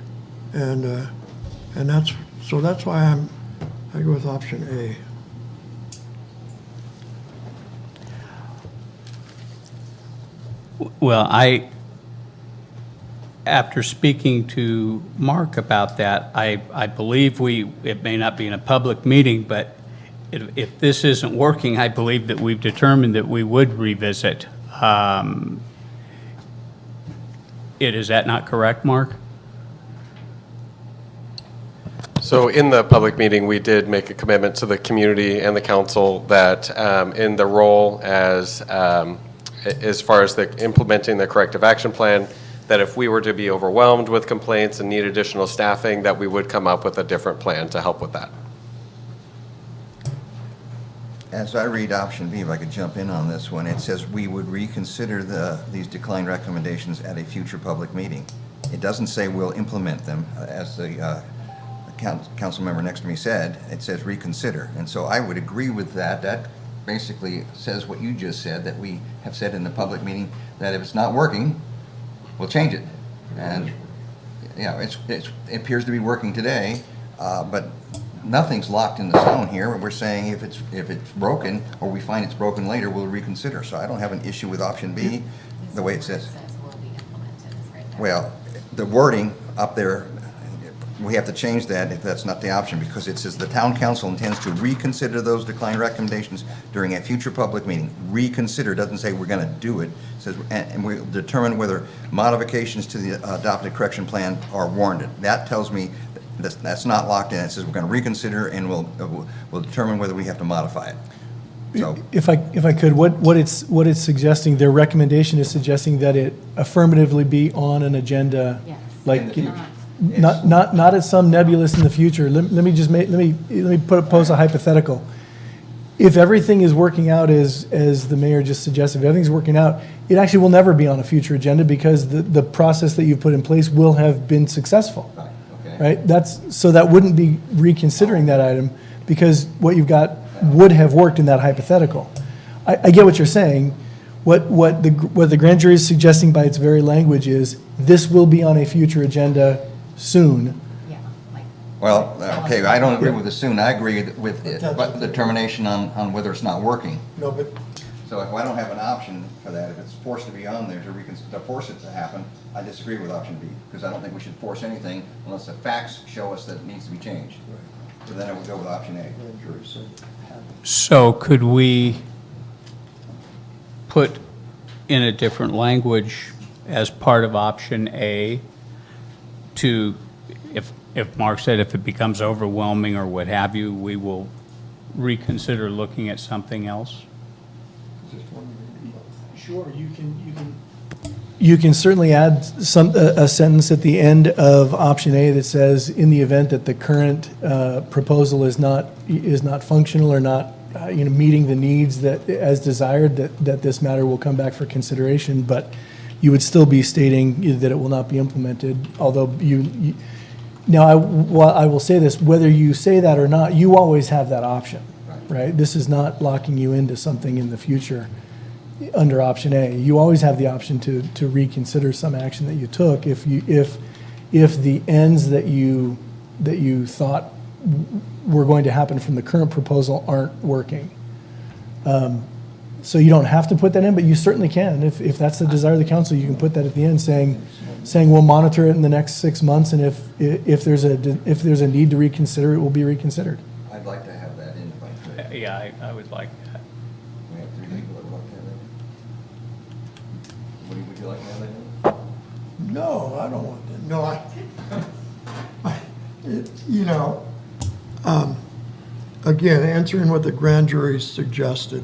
and that's why I go with option A. Well, after speaking to Mark about that, I believe it may not be in a public meeting, but if this isn't working, I believe that we've determined that we would revisit. Is that not correct, Mark? So in the public meeting, we did make a commitment to the community and the council that in the role as far as implementing the corrective action plan, that if we were to be overwhelmed with complaints and need additional staffing, that we would come up with a different plan to help with that. As I read option B, if I could jump in on this one, it says we would reconsider these declined recommendations at a future public meeting. It doesn't say we'll implement them, as the council member next to me said. It says reconsider, and so I would agree with that. That basically says what you just said, that we have said in the public meeting, that if it's not working, we'll change it. And it appears to be working today, but nothing's locked in the stone here. We're saying if it's broken, or we find it's broken later, we'll reconsider. So I don't have an issue with option B, the way it says. Well, the wording up there we have to change that if that's not the option, because it says the town council intends to reconsider those decline recommendations during a future public meeting. Reconsider, doesn't say we're going to do it. It says, and we'll determine whether modifications to the adopted correction plan are warranted. That tells me that's not locked in. It says we're going to reconsider and we'll determine whether we have to modify it. So, If I could, what it's suggesting, their recommendation is suggesting that it affirmatively be on an agenda. Yes. Like, In the future. not as some nebulous in the future. Let me just pose a hypothetical. If everything is working out as the mayor just suggested, if everything's working out, it actually will never be on a future agenda because the process that you've put in place will have been successful. okay. Right? So that wouldn't be reconsidering that item because what you've got would have worked in that hypothetical. I get what you're saying. What the grand jury is suggesting by its very language is this will be on a future agenda soon. Yeah, like. Well, okay, I don't agree with the soon. I agree with it, but the determination on whether it's not working. No, but So if I don't have an option for that, if it's forced to be on there to force it to happen, I disagree with option B, because I don't think we should force anything unless the facts show us that it needs to be changed. So then I would go with option A. grand jury said So could we put in a different language as part of option A to, if Mark said if it becomes overwhelming or what have you, we will reconsider looking at something else? Sure, you can certainly add a sentence at the end of option A that says, in the event that the current proposal is not functional or not, meeting the needs that, as desired, that this matter will come back for consideration, but you would still be stating that it will not be implemented, although now, I will say this, whether you say that or not, you always have that option, right? This is not locking you into something in the future under option A. You always have the option to reconsider some action that you took if the ends that you thought were going to happen from the current proposal aren't working. So you don't have to put that in, but you certainly can. If that's the desire of the council, you can put that at the end, saying we'll monitor it in the next 6 months, and if there's a need to reconsider, it will be reconsidered. I'd like to have that in if I could. Yeah, I would like that. We have 3 people that would like to have that in. Would you like to have that in? no, I don't want that. No, again, answering what the grand jury suggested,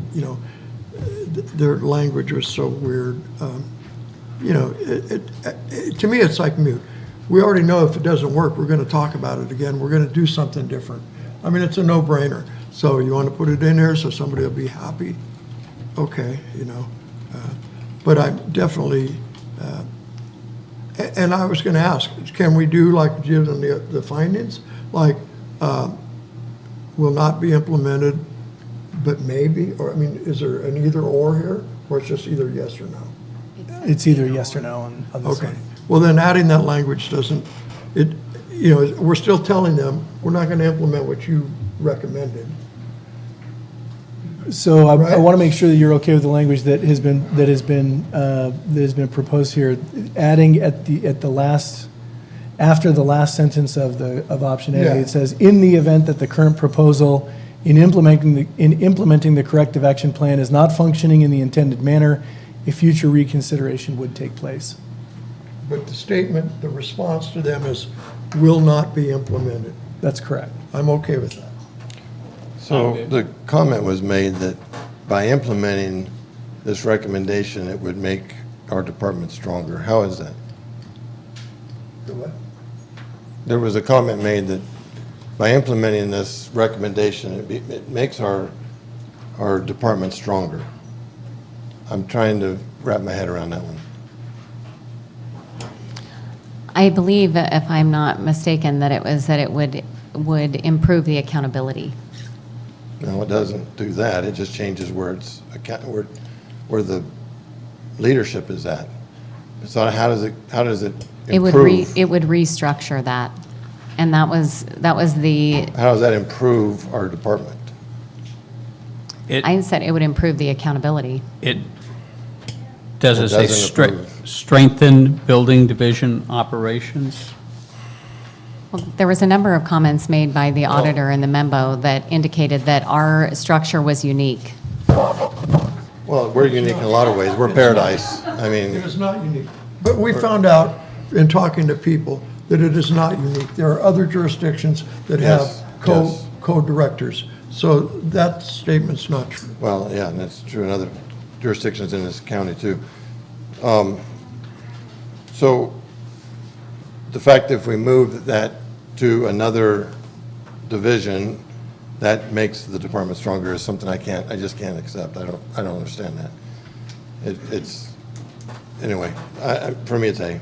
their language was so weird. To me, it's like mute. We already know if it doesn't work, we're going to talk about it again. We're going to do something different. I mean, it's a no-brainer. So you want to put it in here so somebody will be happy? Okay, but I'm definitely, and I was going to ask, can we do like give them the findings? Like, will not be implemented, but maybe, or, I mean, is there an either or here? Or it's just either yes or no? It's either yes or no on this Okay, one. well, then adding that language doesn't, we're still telling them, we're not going to implement what you recommended. So I Right. want to make sure that you're okay with the language that has been proposed here, adding at the last, after the last sentence of option A, Yeah. it says, in the event that the current proposal in implementing the corrective action plan is not functioning in the intended manner, a future reconsideration would take place. But the statement, the response to them is, will not be implemented. That's correct. I'm okay with that. So the comment was made that by implementing this recommendation, it would make our department stronger. How is that? The what? There was a comment made that by implementing this recommendation, it makes our department stronger. I'm trying to wrap my head around that one. I believe, if I'm not mistaken, that it would improve the accountability. No, it doesn't do that. It just changes where where the leadership is at. So how does it It would improve? it would restructure that, and that was the, How does that improve our department? I said it would improve the accountability. Does It it say doesn't improve. strengthen building division operations? Well, there was a number of comments made by the auditor in the memo that indicated that our structure was unique. Well, we're unique in a lot of ways. We're paradise. I mean, It is not unique. But we found out in talking to people that it is not unique. There are other jurisdictions that have Yes, yes. co-directors. So that statement's not true. well, yeah, and that's true in other jurisdictions in this county, too. So the fact that if we move that to another division, that makes the department stronger is something I just can't accept. I don't understand that. Anyway, for me, it's A.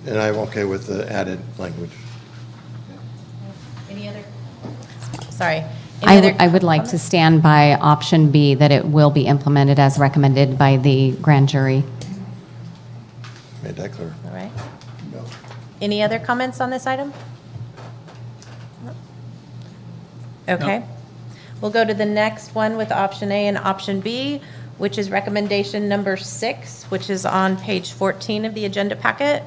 And I'm okay with the added language. Any other? Sorry. Any other I would like to comments? stand by option B, that it will be implemented as recommended by the grand jury. Made that clear. All right. Any other comments on this item? No. Okay. We'll go to the next one with option A and option B, which is recommendation number 6, which is on page 14 of the agenda packet.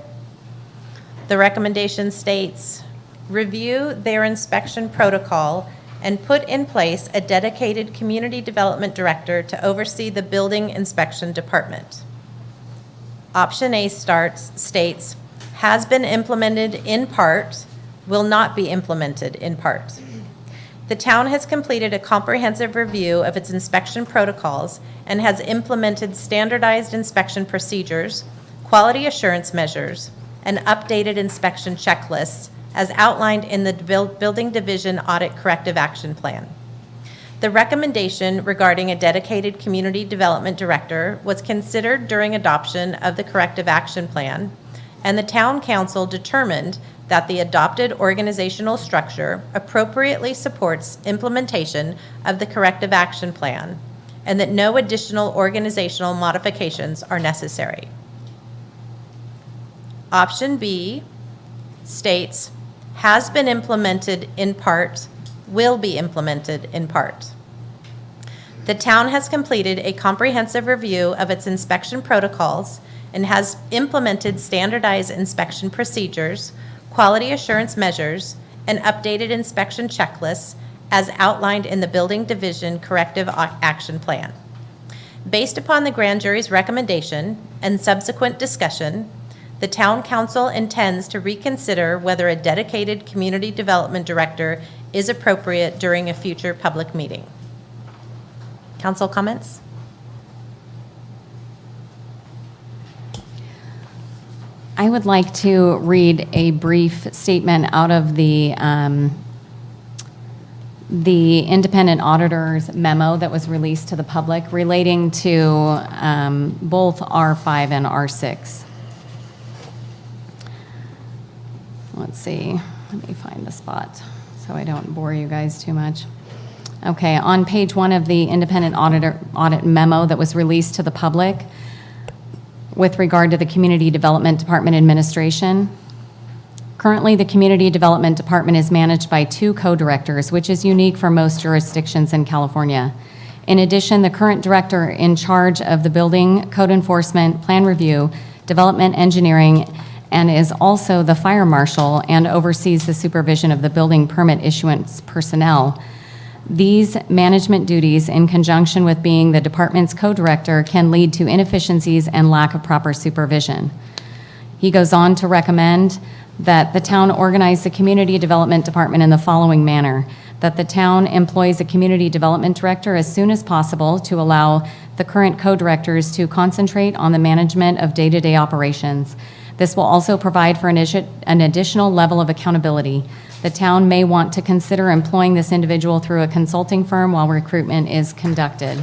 The recommendation states, review their inspection protocol and put in place a dedicated community development director to oversee the building inspection department. Option A states, has been implemented in part, will not be implemented in part. The town has completed a comprehensive review of its inspection protocols and has implemented standardized inspection procedures, quality assurance measures, and updated inspection checklists as outlined in the Building Division Audit Corrective Action Plan. The recommendation regarding a dedicated community development director was considered during adoption of the Corrective Action Plan, and the town council determined that the adopted organizational structure appropriately supports implementation of the Corrective Action Plan, and that no additional organizational modifications are necessary. Option B states, has been implemented in part, will be implemented in part. The town has completed a comprehensive review of its inspection protocols and has implemented standardized inspection procedures, quality assurance measures, and updated inspection checklists as outlined in the Building Division Corrective Action Plan. Based upon the grand jury's recommendation and subsequent discussion, the town council intends to reconsider whether a dedicated community development director is appropriate during a future public meeting. Council comments? I would like to read a brief statement out of the independent auditor's memo that was released to the public relating to both R5 and R6. Let's see, let me find the spot so I don't bore you guys too much. Okay, on page 1 of the independent audit memo that was released to the public with regard to the Community Development Department administration. Currently, the Community Development Department is managed by 2 co-directors, which is unique for most jurisdictions in California. In addition, the current director in charge of the building, code enforcement, plan review, development engineering, and is also the fire marshal and oversees the supervision of the building permit issuance personnel. These management duties, in conjunction with being the department's co-director, can lead to inefficiencies and lack of proper supervision. He goes on to recommend that the town organize the Community Development Department in the following manner: that the town employs a Community Development Director as soon as possible to allow the current co-directors to concentrate on the management of day-to-day operations. This will also provide for an additional level of accountability. The town may want to consider employing this individual through a consulting firm while recruitment is conducted.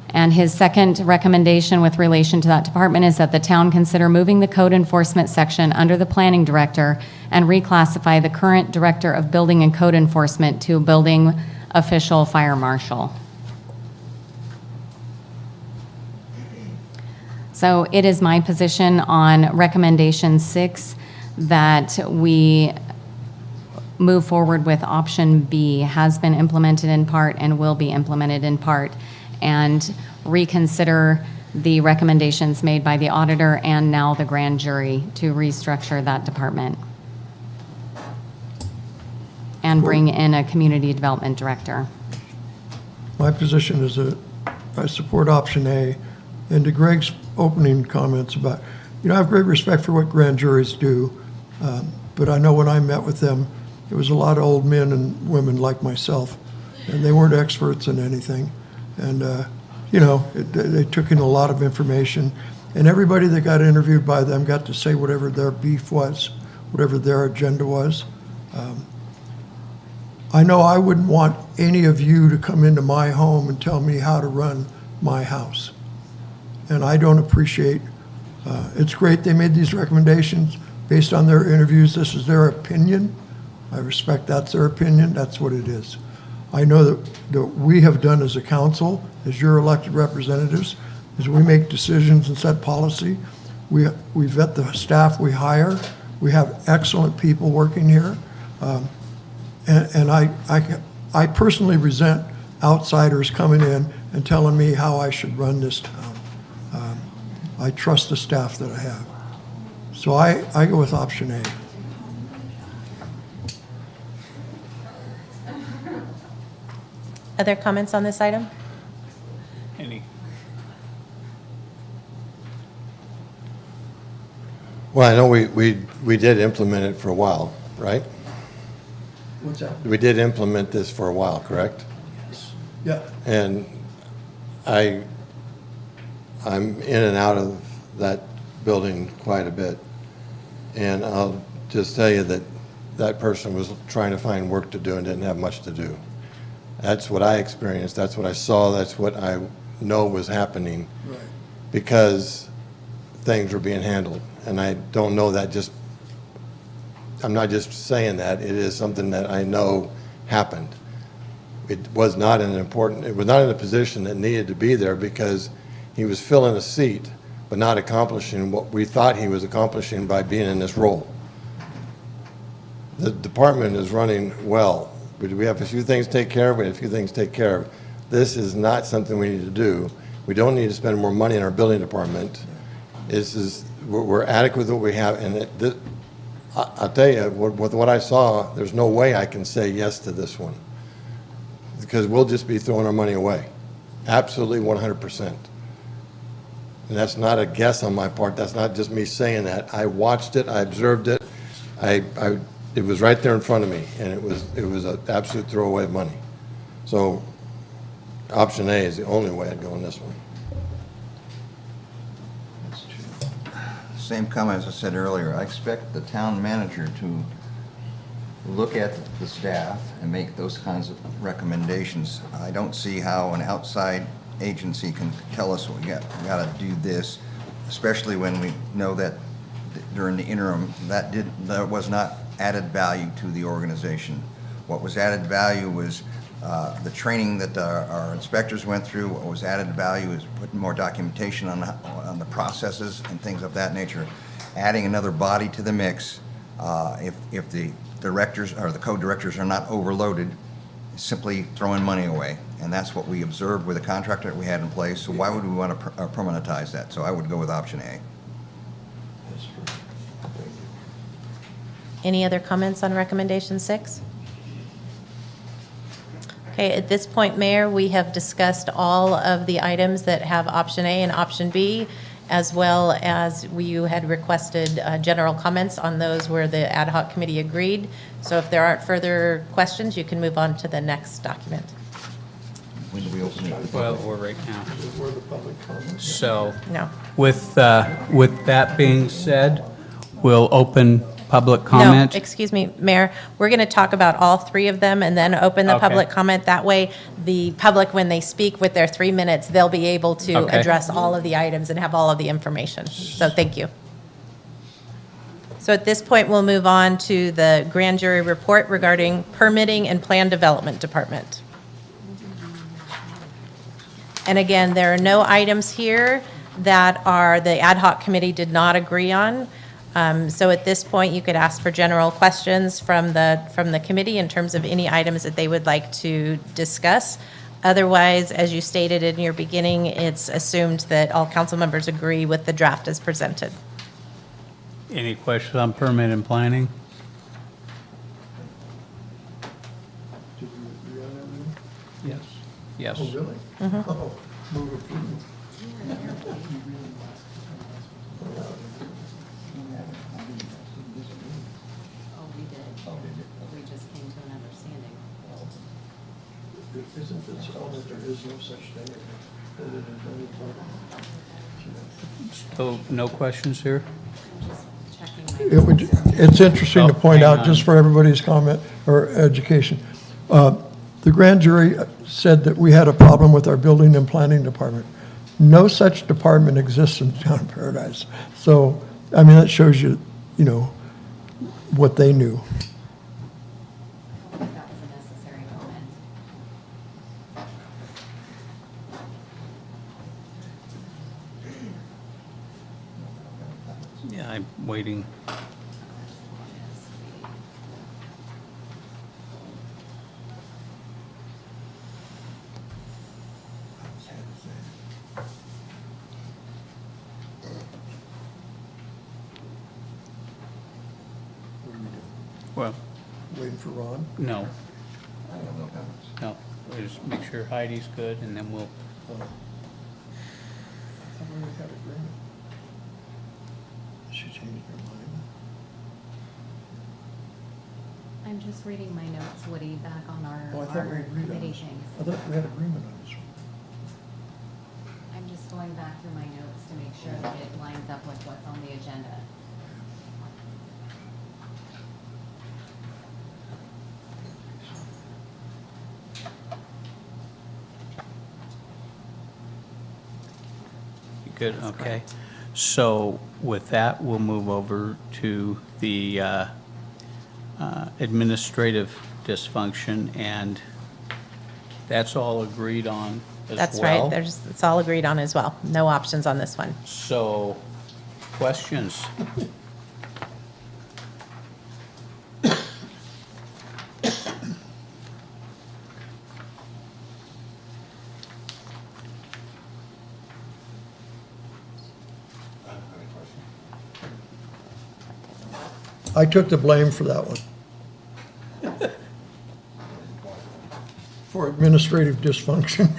And his second recommendation with relation to that department is that the town consider moving the code enforcement section under the planning director and reclassify the current director of building and code enforcement to a building official fire marshal. So it is my position on recommendation 6 that we move forward with option B, has been implemented in part and will be implemented in part, and reconsider the recommendations made by the auditor and now the grand jury to restructure that department. and bring in a community development director. My position is that I support option A. And to Greg's opening comments about, I have great respect for what grand juries do, but I know when I met with them, it was a lot of old men and women like myself, and they weren't experts in anything. And, they took in a lot of information, and everybody that got interviewed by them got to say whatever their beef was, whatever their agenda was. I know I wouldn't want any of you to come into my home and tell me how to run my house. And I don't appreciate, it's great they made these recommendations based on their interviews. This is their opinion. I respect that's their opinion. That's what it is. I know that we have done as a council, as your elected representatives, is we make decisions and set policy. We vet the staff we hire. We have excellent people working here. And I personally resent outsiders coming in and telling me how I should run this town. I trust the staff that I have. So I go with option A. Other comments on this item? Any? Well, I know we did implement it for a while, right? What's that? We did implement this for a while, correct? Yeah. And I'm in and out of that building quite a bit. And I'll just tell you that that person was trying to find work to do and didn't have much to do. That's what I experienced. That's what I saw. That's what I know was happening. Right. Because things were being handled. And I don't know that just, I'm not just saying that. It is something that I know happened. It was not in a position that needed to be there because he was filling a seat, but not accomplishing what we thought he was accomplishing by being in this role. The department is running well. We have a few things to take care of, we have a few things to take care of. This is not something we need to do. We don't need to spend more money in our building department. We're adequate with what we have, and I'll tell you, with what I saw, there's no way I can say yes to this one. Because we'll just be throwing our money away. Absolutely 100%. And that's not a guess on my part. That's not just me saying that. I watched it, I observed it. It was right there in front of me, and it was an absolute throwaway of money. So option A is the only way I'd go on this one. Same comment as I said earlier. I expect the town manager to look at the staff and make those kinds of recommendations. I don't see how an outside agency can tell us we got to do this, especially when we know that during the interim that was not added value to the organization. What was added value was the training that our inspectors went through. What was added value is putting more documentation on the processes and things of that nature. Adding another body to the mix, if the directors or the co-directors are not overloaded, simply throwing money away. And that's what we observed with the contractor that we had in place. So why would we want to permanentize that? So I would go with option A. Any other comments on recommendation 6? Okay, at this point, Mayor, we have discussed all of the items that have option A and option B, as well as you had requested general comments on those where the ad hoc committee agreed. So if there aren't further questions, you can move on to the next document. When do we open it? Well, we're right now. Before the public comment. So No. with that being said, we'll open public comment. No, excuse me, Mayor. We're going to talk about all 3 of them and then open the Okay. public comment. That way, the public, when they speak with their 3 minutes, they'll be able to Okay. address all of the items and have all of the information. So thank you. So at this point, we'll move on to the grand jury report regarding permitting and plan development department. And again, there are no items here that the ad hoc committee did not agree on. So at this point, you could ask for general questions from the committee in terms of any items that they would like to discuss. Otherwise, as you stated in your beginning, it's assumed that all council members agree with the draft as presented. Any questions on permit and planning? Yes. Yes. Oh, really? Oh, move approval. Oh, we did. We just came to an understanding. Isn't this all that there is no such thing? So, no questions here? Checking It would, it's interesting to point hang out, just on. for everybody's comment or education, the grand jury said that we had a problem with our building and planning department. No such department exists in the town of Paradise. So, I mean, that shows you, you know, what they knew. I don't think that was a necessary comment. Yeah, I'm waiting. Well, Waiting for Ron. no. No, we'll just make sure Heidi's good, and then we'll, I thought we had agreement. She changed her mind. I'm just reading my notes, Woody, back on Oh, I our thought we agreed on committee this. things. I thought we had agreement on this one. I'm just going back through my notes to make sure that it lines up with what's on the agenda. you good, okay. So with that, we'll move over to the administrative dysfunction, and that's all agreed on as well? That's right. It's all agreed on as well. No options on this one. So, questions? I took the blame for that one. For administrative dysfunction.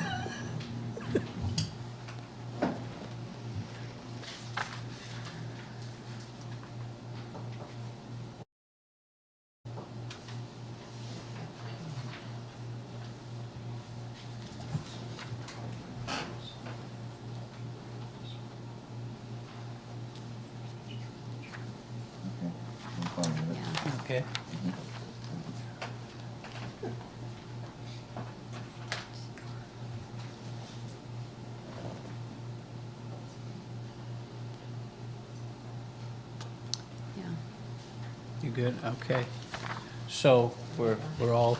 Yeah. Okay. Yeah. You good? Okay. So we're all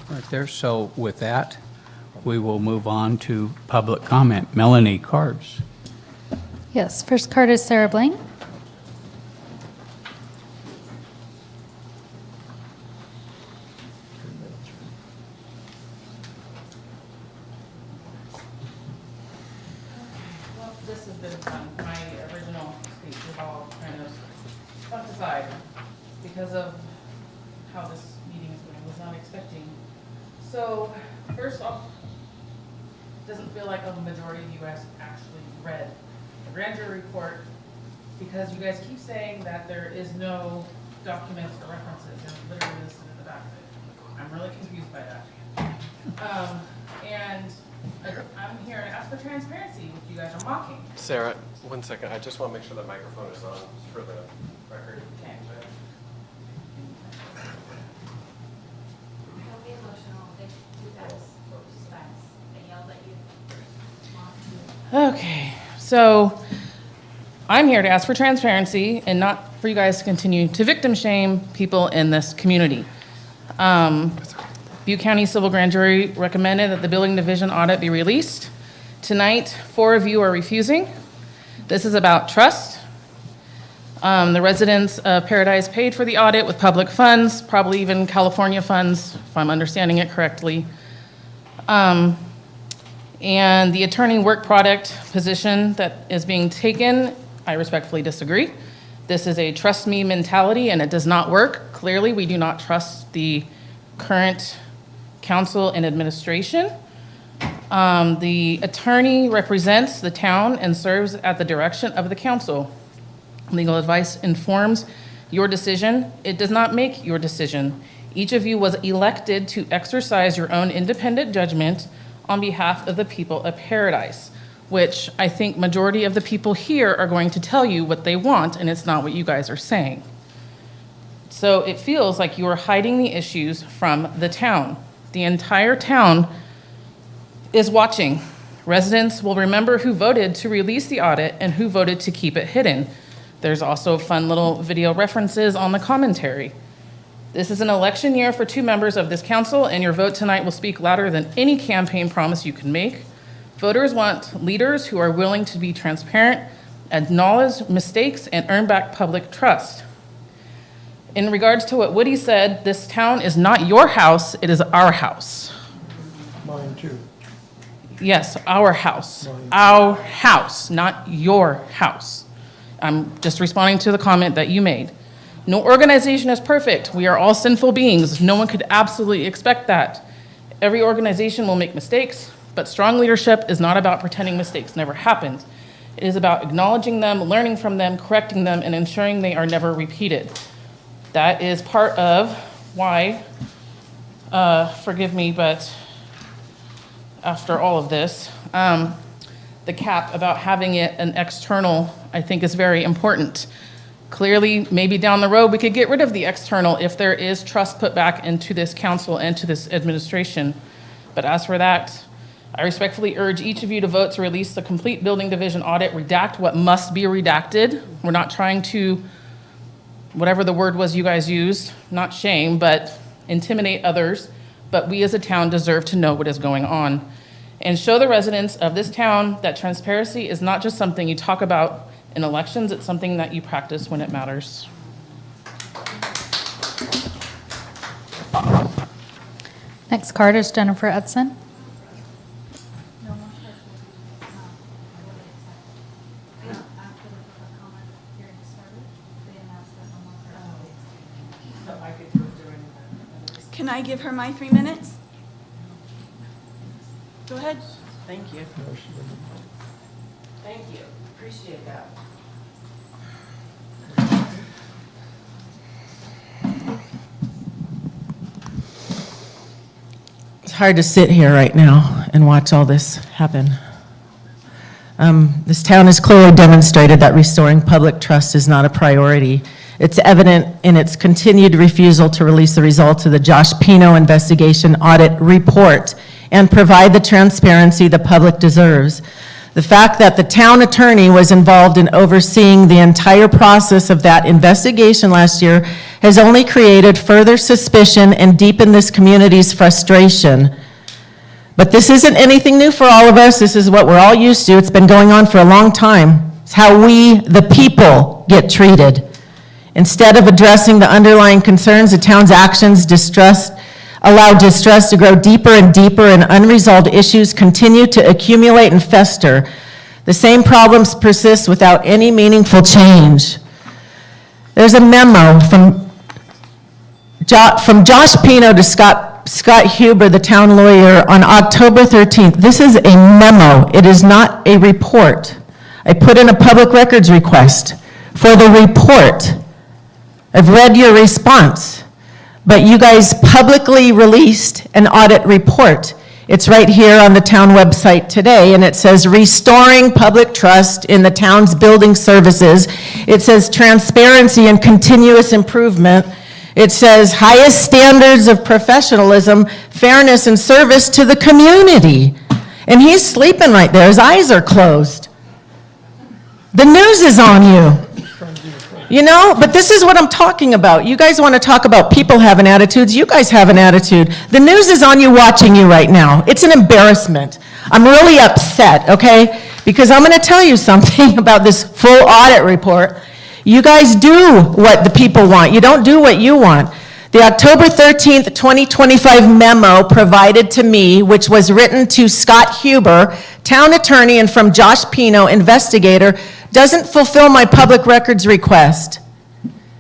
right there. So with that, we will move on to public comment. Melanie, cards. Yes, first card is Sarah Blaine. Well, this has been fun. My original speech was all kind of stuck aside because of how this meeting is going. I was not expecting. So, first off, doesn't feel like a majority of you guys actually read the grand jury report because you guys keep saying that there is no documents or references. They're literally listed in the back of it. I'm really confused by that. And I'm here to ask for transparency, which you guys are mocking. Sarah, 1 second. I just want to make sure the microphone is on for the record. Okay. Don't be emotional. Two facts. Just facts. They yelled at you. Okay, so I'm here to ask for transparency and not for you guys to continue to victim shame people in this community. Butte County Civil Grand Jury recommended that the Building Division audit be released. Tonight, 4 of you are refusing. This is about trust. The residents of Paradise paid for the audit with public funds, probably even California funds, if I'm understanding it correctly. And the attorney work product position that is being taken, I respectfully disagree. This is a trust me mentality and it does not work. Clearly, we do not trust the current council, and administration. The attorney represents the town and serves at the direction of the council. Legal advice informs your decision. It does not make your decision. Each of you was elected to exercise your own independent judgment on behalf of the people of Paradise, which I think majority of the people here are going to tell you what they want, and it's not what you guys are saying. So it feels like you are hiding the issues from the town. The entire town is watching. Residents will remember who voted to release the audit and who voted to keep it hidden. There's also fun little video references on the commentary. This is an election year for 2 members of this council, and your vote tonight will speak louder than any campaign promise you can make. Voters want leaders who are willing to be transparent, acknowledge mistakes, and earn back public trust. In regards to what Woody said, this town is not your house, it is our house. Mine too. Yes, our house. Our house, not your house. I'm just responding to the comment that you made. No organization is perfect. We are all sinful beings. No one could absolutely expect that. Every organization will make mistakes, but strong leadership is not about pretending mistakes never happened. It is about acknowledging them, learning from them, correcting them, and ensuring they are never repeated. That is part of why, forgive me, but after all of this, the cap about having it an external, I think, is very important. Clearly, maybe down the road, we could get rid of the external if there is trust put back into this council and to this administration. But as for that, I respectfully urge each of you to vote to release the complete building division audit, redact what must be redacted. We're not trying to, whatever the word was you guys used, not shame, but intimidate others. But we as a town deserve to know what is going on. And show the residents of this town that transparency is not just something you talk about in elections, it's something that you practice when it matters. Next card is Jennifer Edson. Can I give her my 3 minutes? Go ahead. Thank you. Thank you. Appreciate that. It's hard to sit here right now and watch all this happen. This town has clearly demonstrated that restoring public trust is not a priority. It's evident in its continued refusal to release the results of the Josh Pino investigation audit report and provide the transparency the public deserves. The fact that the town attorney was involved in overseeing the entire process of that investigation last year has only created further suspicion and deepened this community's frustration. But this isn't anything new for all of us. This is what we're all used to. It's been going on for a long time. It's how we, the people, get treated. Instead of addressing the underlying concerns, the town's actions allow distress to grow deeper and deeper, and unresolved issues continue to accumulate and fester. The same problems persist without any meaningful change. There's a memo from Josh Pino to Scott Huber, the town lawyer, on October 13th. This is a memo. It is not a report. I put in a public records request for the report. I've read your response, but you guys publicly released an audit report. It's right here on the town website today, and it says restoring public trust in the town's building services. It says transparency and continuous improvement. It says highest standards of professionalism, fairness, and service to the community. And he's sleeping right there. His eyes are closed. The news is on you. You know, but this is what I'm talking about. You guys want to talk about people having attitudes. You guys have an attitude. The news is on you, watching you right now. It's an embarrassment. I'm really upset, okay? Because I'm going to tell you something about this full audit report. You guys do what the people want. You don't do what you want. The October 13th, 2025 memo provided to me, which was written to Scott Huber, town attorney, and from Josh Pino, investigator, doesn't fulfill my public records request.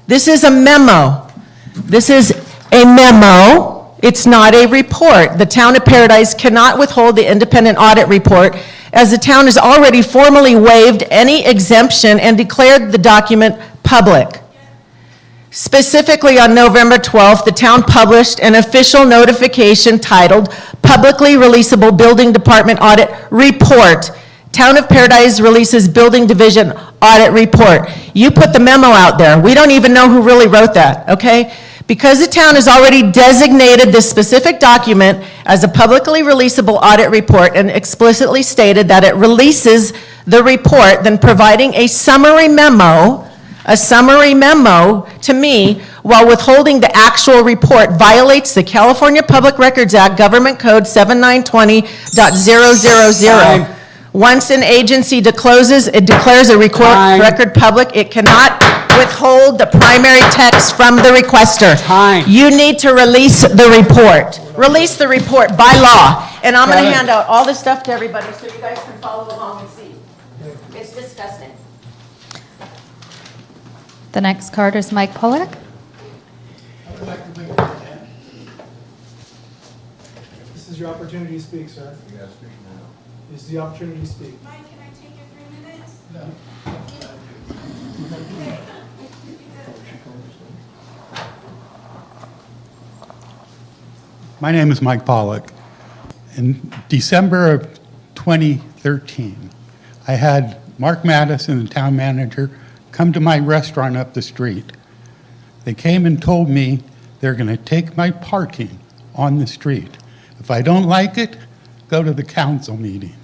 This is a memo. This is a memo. It's not a report. The town of Paradise cannot withhold the independent audit report, as the town has already formally waived any exemption and declared the document public. Specifically, on November 12th, the town published an official notification titled Publicly Releasable Building Department Audit Report. Town of Paradise releases Building Division Audit Report. You put the memo out there. We don't even know who really wrote that, okay? Because the town has already designated this specific document as a publicly releasable audit report and explicitly stated that it releases the report, then providing a summary memo to me while withholding the actual report violates the California Public Records Act, Government Code 7920.000. Once an agency declares a record public, it cannot withhold the primary text from the requester. Time. You need to release the report. Release the report by law. And I'm going to hand out all this stuff to everybody so you guys can follow along and see. It's disgusting. The next card is Mike Pollack. This is your opportunity to speak, sir. You gotta speak now. This is the opportunity to speak. Mike, can I take your 3 minutes? No. My name is Mike Pollack. In December of 2013, I had Mark Madison, the town manager, come to my restaurant up the street. They came and told me they're going to take my parking on the street. If I don't like it, go to the council meeting.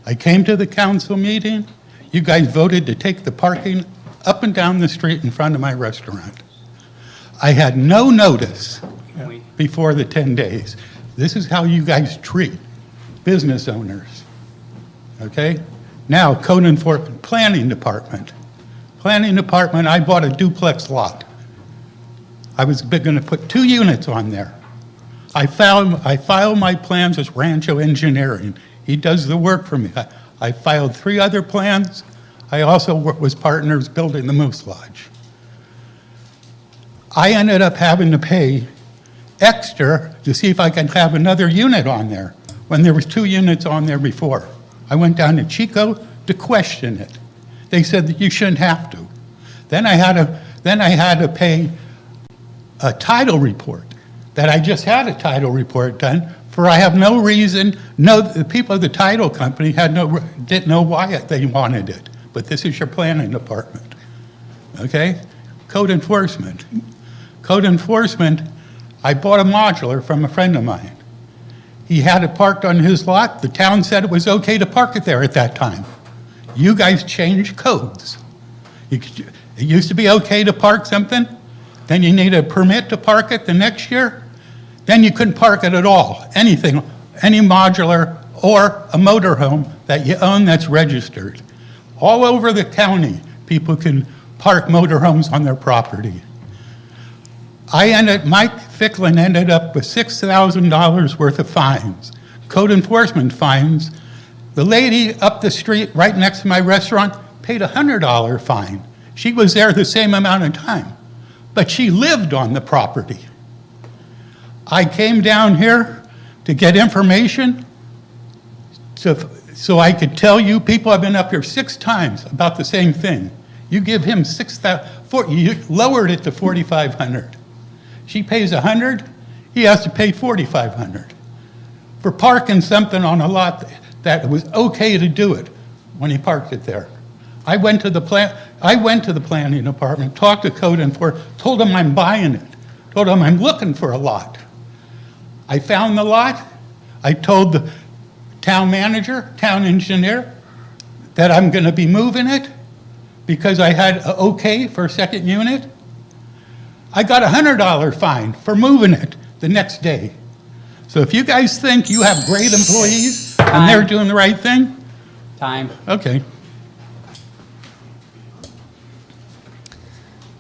I came to the council meeting. You guys voted to take the parking up and down the street in front of my restaurant. I had no notice before the 10 days. This is how you guys treat business owners, okay? Now, code enforcement, planning department. Planning department, I bought a duplex lot. I was going to put 2 units on there. I filed my plans with Rancho Engineering. He does the work for me. I filed 3 other plans. I also was partners building the Moose Lodge. I ended up having to pay extra to see if I could have another unit on there when there was 2 units on there before. I went down to Chico to question it. They said that you shouldn't have to. Then I had to pay a title report that I just had a title report done for I have no reason. No, the people of the title company didn't know why they wanted it. But this is your planning department, okay? Code enforcement. Code enforcement, I bought a modular from a friend of mine. He had it parked on his lot. The town said it was okay to park it there at that time. You guys changed codes. It used to be okay to park something, then you need a permit to park it the next year, then you couldn't park it at all. Anything, any modular or a motorhome that you own that's registered. All over the county, people can park motorhomes on their property. Mike Ficklin ended up with $6,000 worth of fines, code enforcement fines. The lady up the street, right next to my restaurant, paid a $100 fine. She was there the same amount of time, but she lived on the property. I came down here to get information so I could tell you, people have been up here 6 times about the same thing. You give him you lowered it to $4,500. She pays $100, he has to pay $4,500 for parking something on a lot that it was okay to do it when he parked it there. I went to the planning department, talked to code enforcement, told them I'm buying it, told them I'm looking for a lot. I found the lot. I told the town manager, town engineer, that I'm going to be moving it because I had a okay for a second unit. I got a $100 fine for moving it the next day. So if you guys think you have great employees and they're doing the right thing, Time. okay.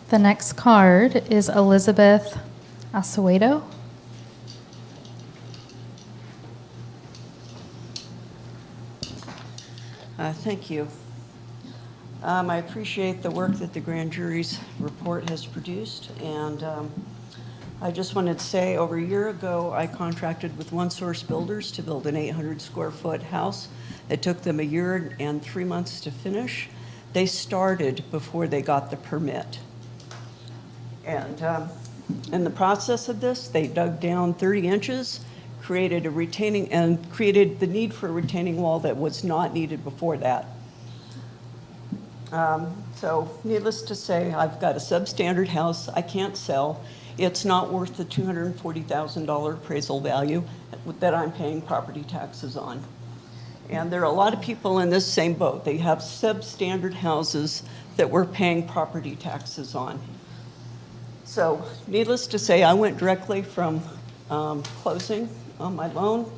The next card is Elizabeth Acevedo. Thank you. I appreciate the work that the grand jury's report has produced, and I just wanted to say, over a year ago, I contracted with One Source Builders to build an 800-square-foot house. It took them a year and 3 months to finish. They started before they got the permit. And in the process of this, they dug down 30 inches, created the need for a retaining wall that was not needed before that. So needless to say, I've got a substandard house I can't sell. It's not worth the $240,000 appraisal value that I'm paying property taxes on. And there are a lot of people in this same boat. They have substandard houses that we're paying property taxes on. So needless to say, I went directly from closing on my loan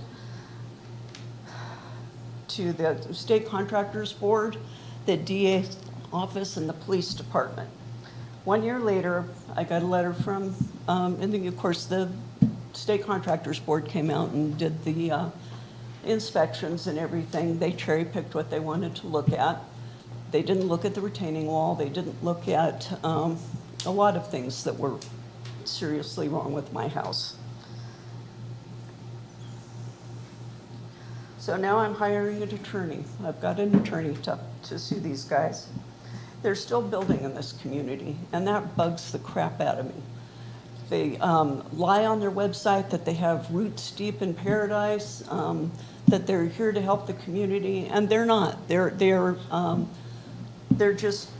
to the State Contractors Board, the DA's office, and the police department. 1 year later, I got a letter from, and then of course the State Contractors Board came out and did the inspections and everything. They cherry-picked what they wanted to look at. They didn't look at the retaining wall. They didn't look at a lot of things that were seriously wrong with my house. So now I'm hiring an attorney. I've got an attorney to sue these guys. They're still building in this community, and that bugs the crap out of me. They lie on their website that they have roots deep in Paradise, that they're here to help the community, and they're not. They're just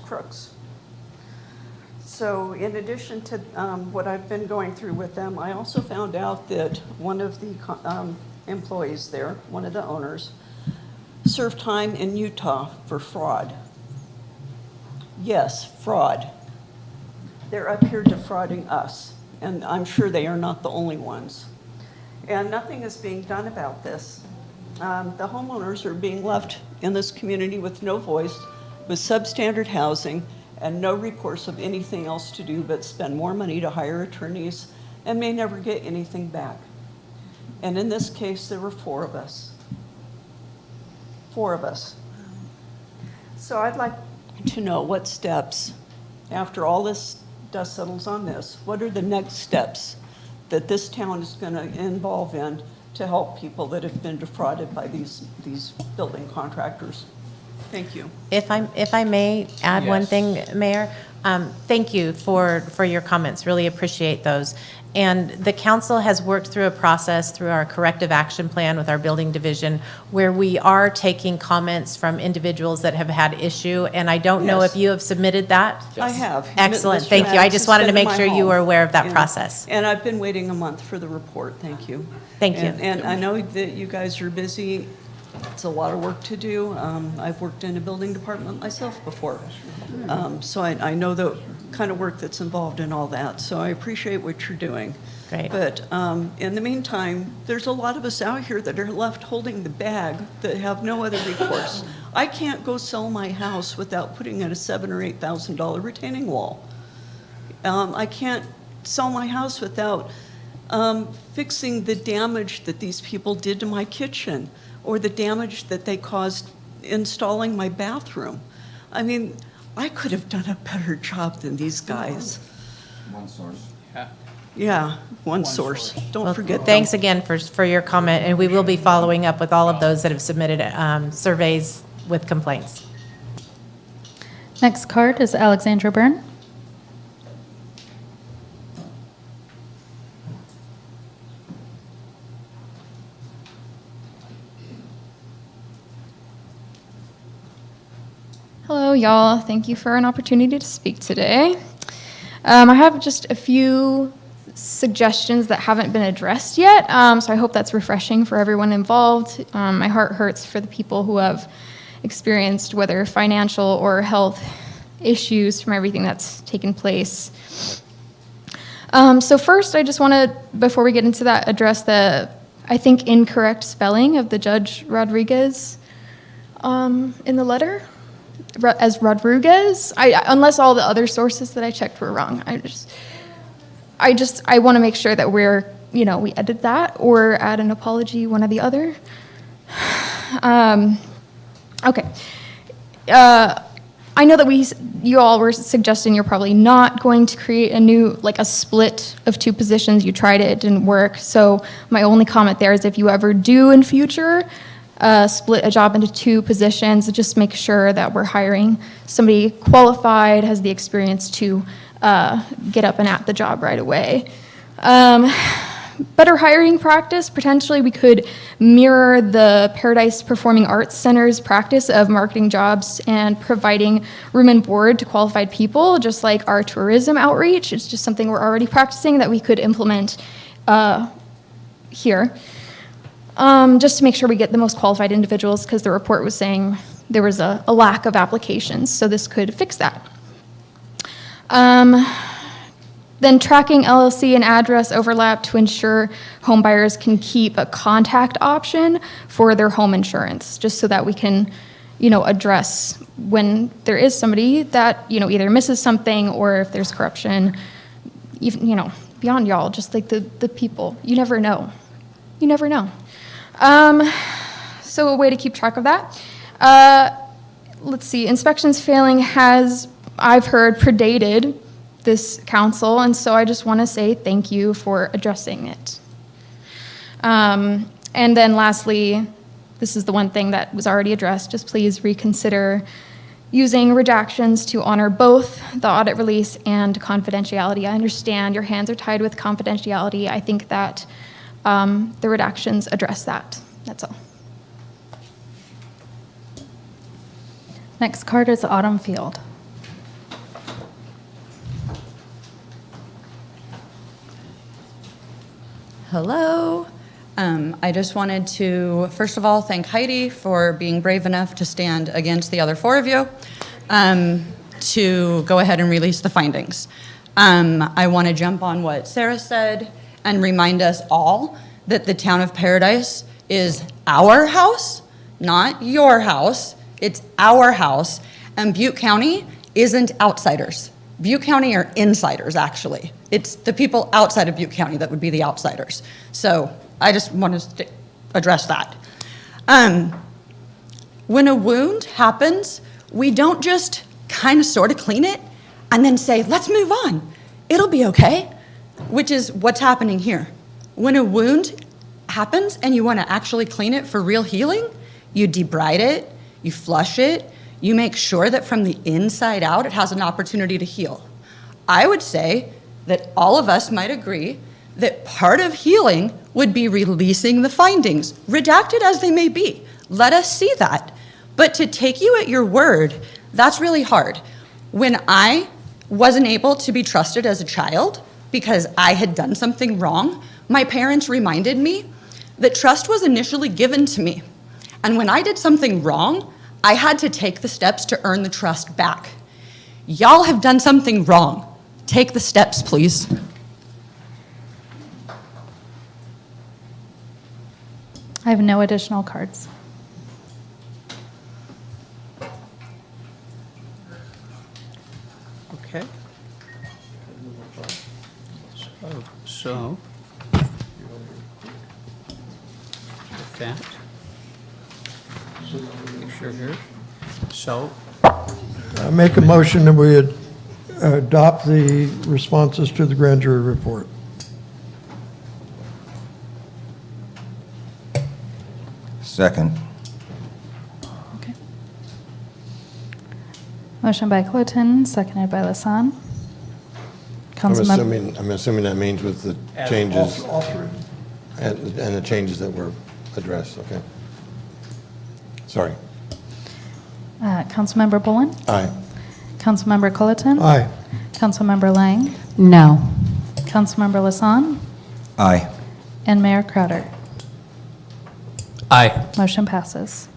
crooks. So in addition to what I've been going through with them, I also found out that one of the employees there, one of the owners, served time in Utah for fraud. Yes, fraud. They're up here defrauding us, and I'm sure they are not the only ones. And nothing is being done about this. The homeowners are being left in this community with no voice, with substandard housing, and no recourse of anything else to do but spend more money to hire attorneys and may never get anything back. And in this case, there were 4 of us. 4 of us. So I'd like to know what steps, after all this dust settles on this, what are the next steps that this town is going to involve in to help people that have been defrauded by these building contractors? Thank you. If I may add one Yes. thing, Mayor, thank you for your comments. Really appreciate those. And the council has worked through a process through our corrective action plan with our building division where we are taking comments from individuals that have had issue. And I don't know Yes. if you have submitted that. I have. Excellent. Mr. Thank you. I Maddox just has wanted to been in make my sure you home. were aware of that And- process. And I've been waiting a month for the report. Thank you. Thank you. And I know that you guys are busy. It's a lot of work to do. I've worked in a building department myself before. So I know the kind of work that's involved in all that. So I appreciate what you're doing. Great. But in the meantime, there's a lot of us out here that are left holding the bag that have no other recourse. I can't go sell my house without putting in a $7,000 or $8,000 retaining wall. I can't sell my house without fixing the damage that these people did to my kitchen or the damage that they caused installing my bathroom. I mean, I could have done a better job than these guys. One source. Yeah, One Source. Don't Well, forget them. thanks again for your comment, and we will be following up with all of those that have submitted surveys with complaints. Next card is Alexandra Byrne. Hello, y'all. Thank you for an opportunity to speak today. I have just a few suggestions that haven't been addressed yet, so I hope that's refreshing for everyone involved. My heart hurts for the people who have experienced whether financial or health issues from everything that's taken place. So first, I just want to, before we get into that, address the, I think, incorrect spelling of the Judge Rodriguez in the letter. As Rodriguez, unless all the other sources that I checked were wrong. I want to make sure that we edit that or add an apology, one or the other. Okay. I know that you all were suggesting you're probably not going to create a new, like a split of two positions. You tried it, it didn't work. So my only comment there is if you ever do in future, split a job into two positions, just make sure that we're hiring somebody qualified, has the experience to get up and at the job right away. Better hiring practice, potentially we could mirror the Paradise Performing Arts Center's practice of marketing jobs and providing room and board to qualified people, just like our tourism outreach. It's just something we're already practicing that we could implement here. Just to make sure we get the most qualified individuals, because the report was saying there was a lack of applications, so this could fix that. Then tracking LLC and address overlap to ensure home buyers can keep a contact option for their home insurance, just so that we can, address when there is somebody that, either misses something or if there's corruption, even, beyond y'all, just like the people. You never know. You never know. So a way to keep track of that. Let's see, inspections failing has, I've heard, predated this council, and so I just want to say thank you for addressing it. And then lastly, this is the one thing that was already addressed, just please reconsider using redactions to honor both the audit release and confidentiality. I understand your hands are tied with confidentiality. I think that the redactions address that. That's all. Next card is Autumn Field. Hello. I just wanted to, first of all, thank Heidi for being brave enough to stand against the other four of you to go ahead and release the findings. I want to jump on what Sarah said and remind us all that the town of Paradise is our house, not your house. It's our house. And Butte County isn't outsiders. Butte County are insiders, actually. It's the people outside of Butte County that would be the outsiders. So I just want to address that. When a wound happens, we don't just kind of sort of clean it and then say, let's move on. It'll be okay, which is what's happening here. When a wound happens and you want to actually clean it for real healing, you debride it, you flush it, you make sure that from the inside out it has an opportunity to heal. I would say that all of us might agree that part of healing would be releasing the findings, redacted as they may be. Let us see that. But to take you at your word, that's really hard. When I wasn't able to be trusted as a child because I had done something wrong, my parents reminded me that trust was initially given to me. And when I did something wrong, I had to take the steps to earn the trust back. Y'all have done something wrong. Take the steps, please. I have no additional cards. Okay. So, with that, make sure here. So, I make a motion that we adopt the responses to the grand jury report. Second. Okay. Motion by Clotin, seconded by Lasan. I'm Councilmember. assuming that means with the As changes All three. and the changes that were addressed, okay? Sorry. Councilmember Bullen. Aye. Councilmember Colotin. Aye. Councilmember Lang. No. Councilmember Lasan. Aye. And Mayor Crowder. aye. Motion passes.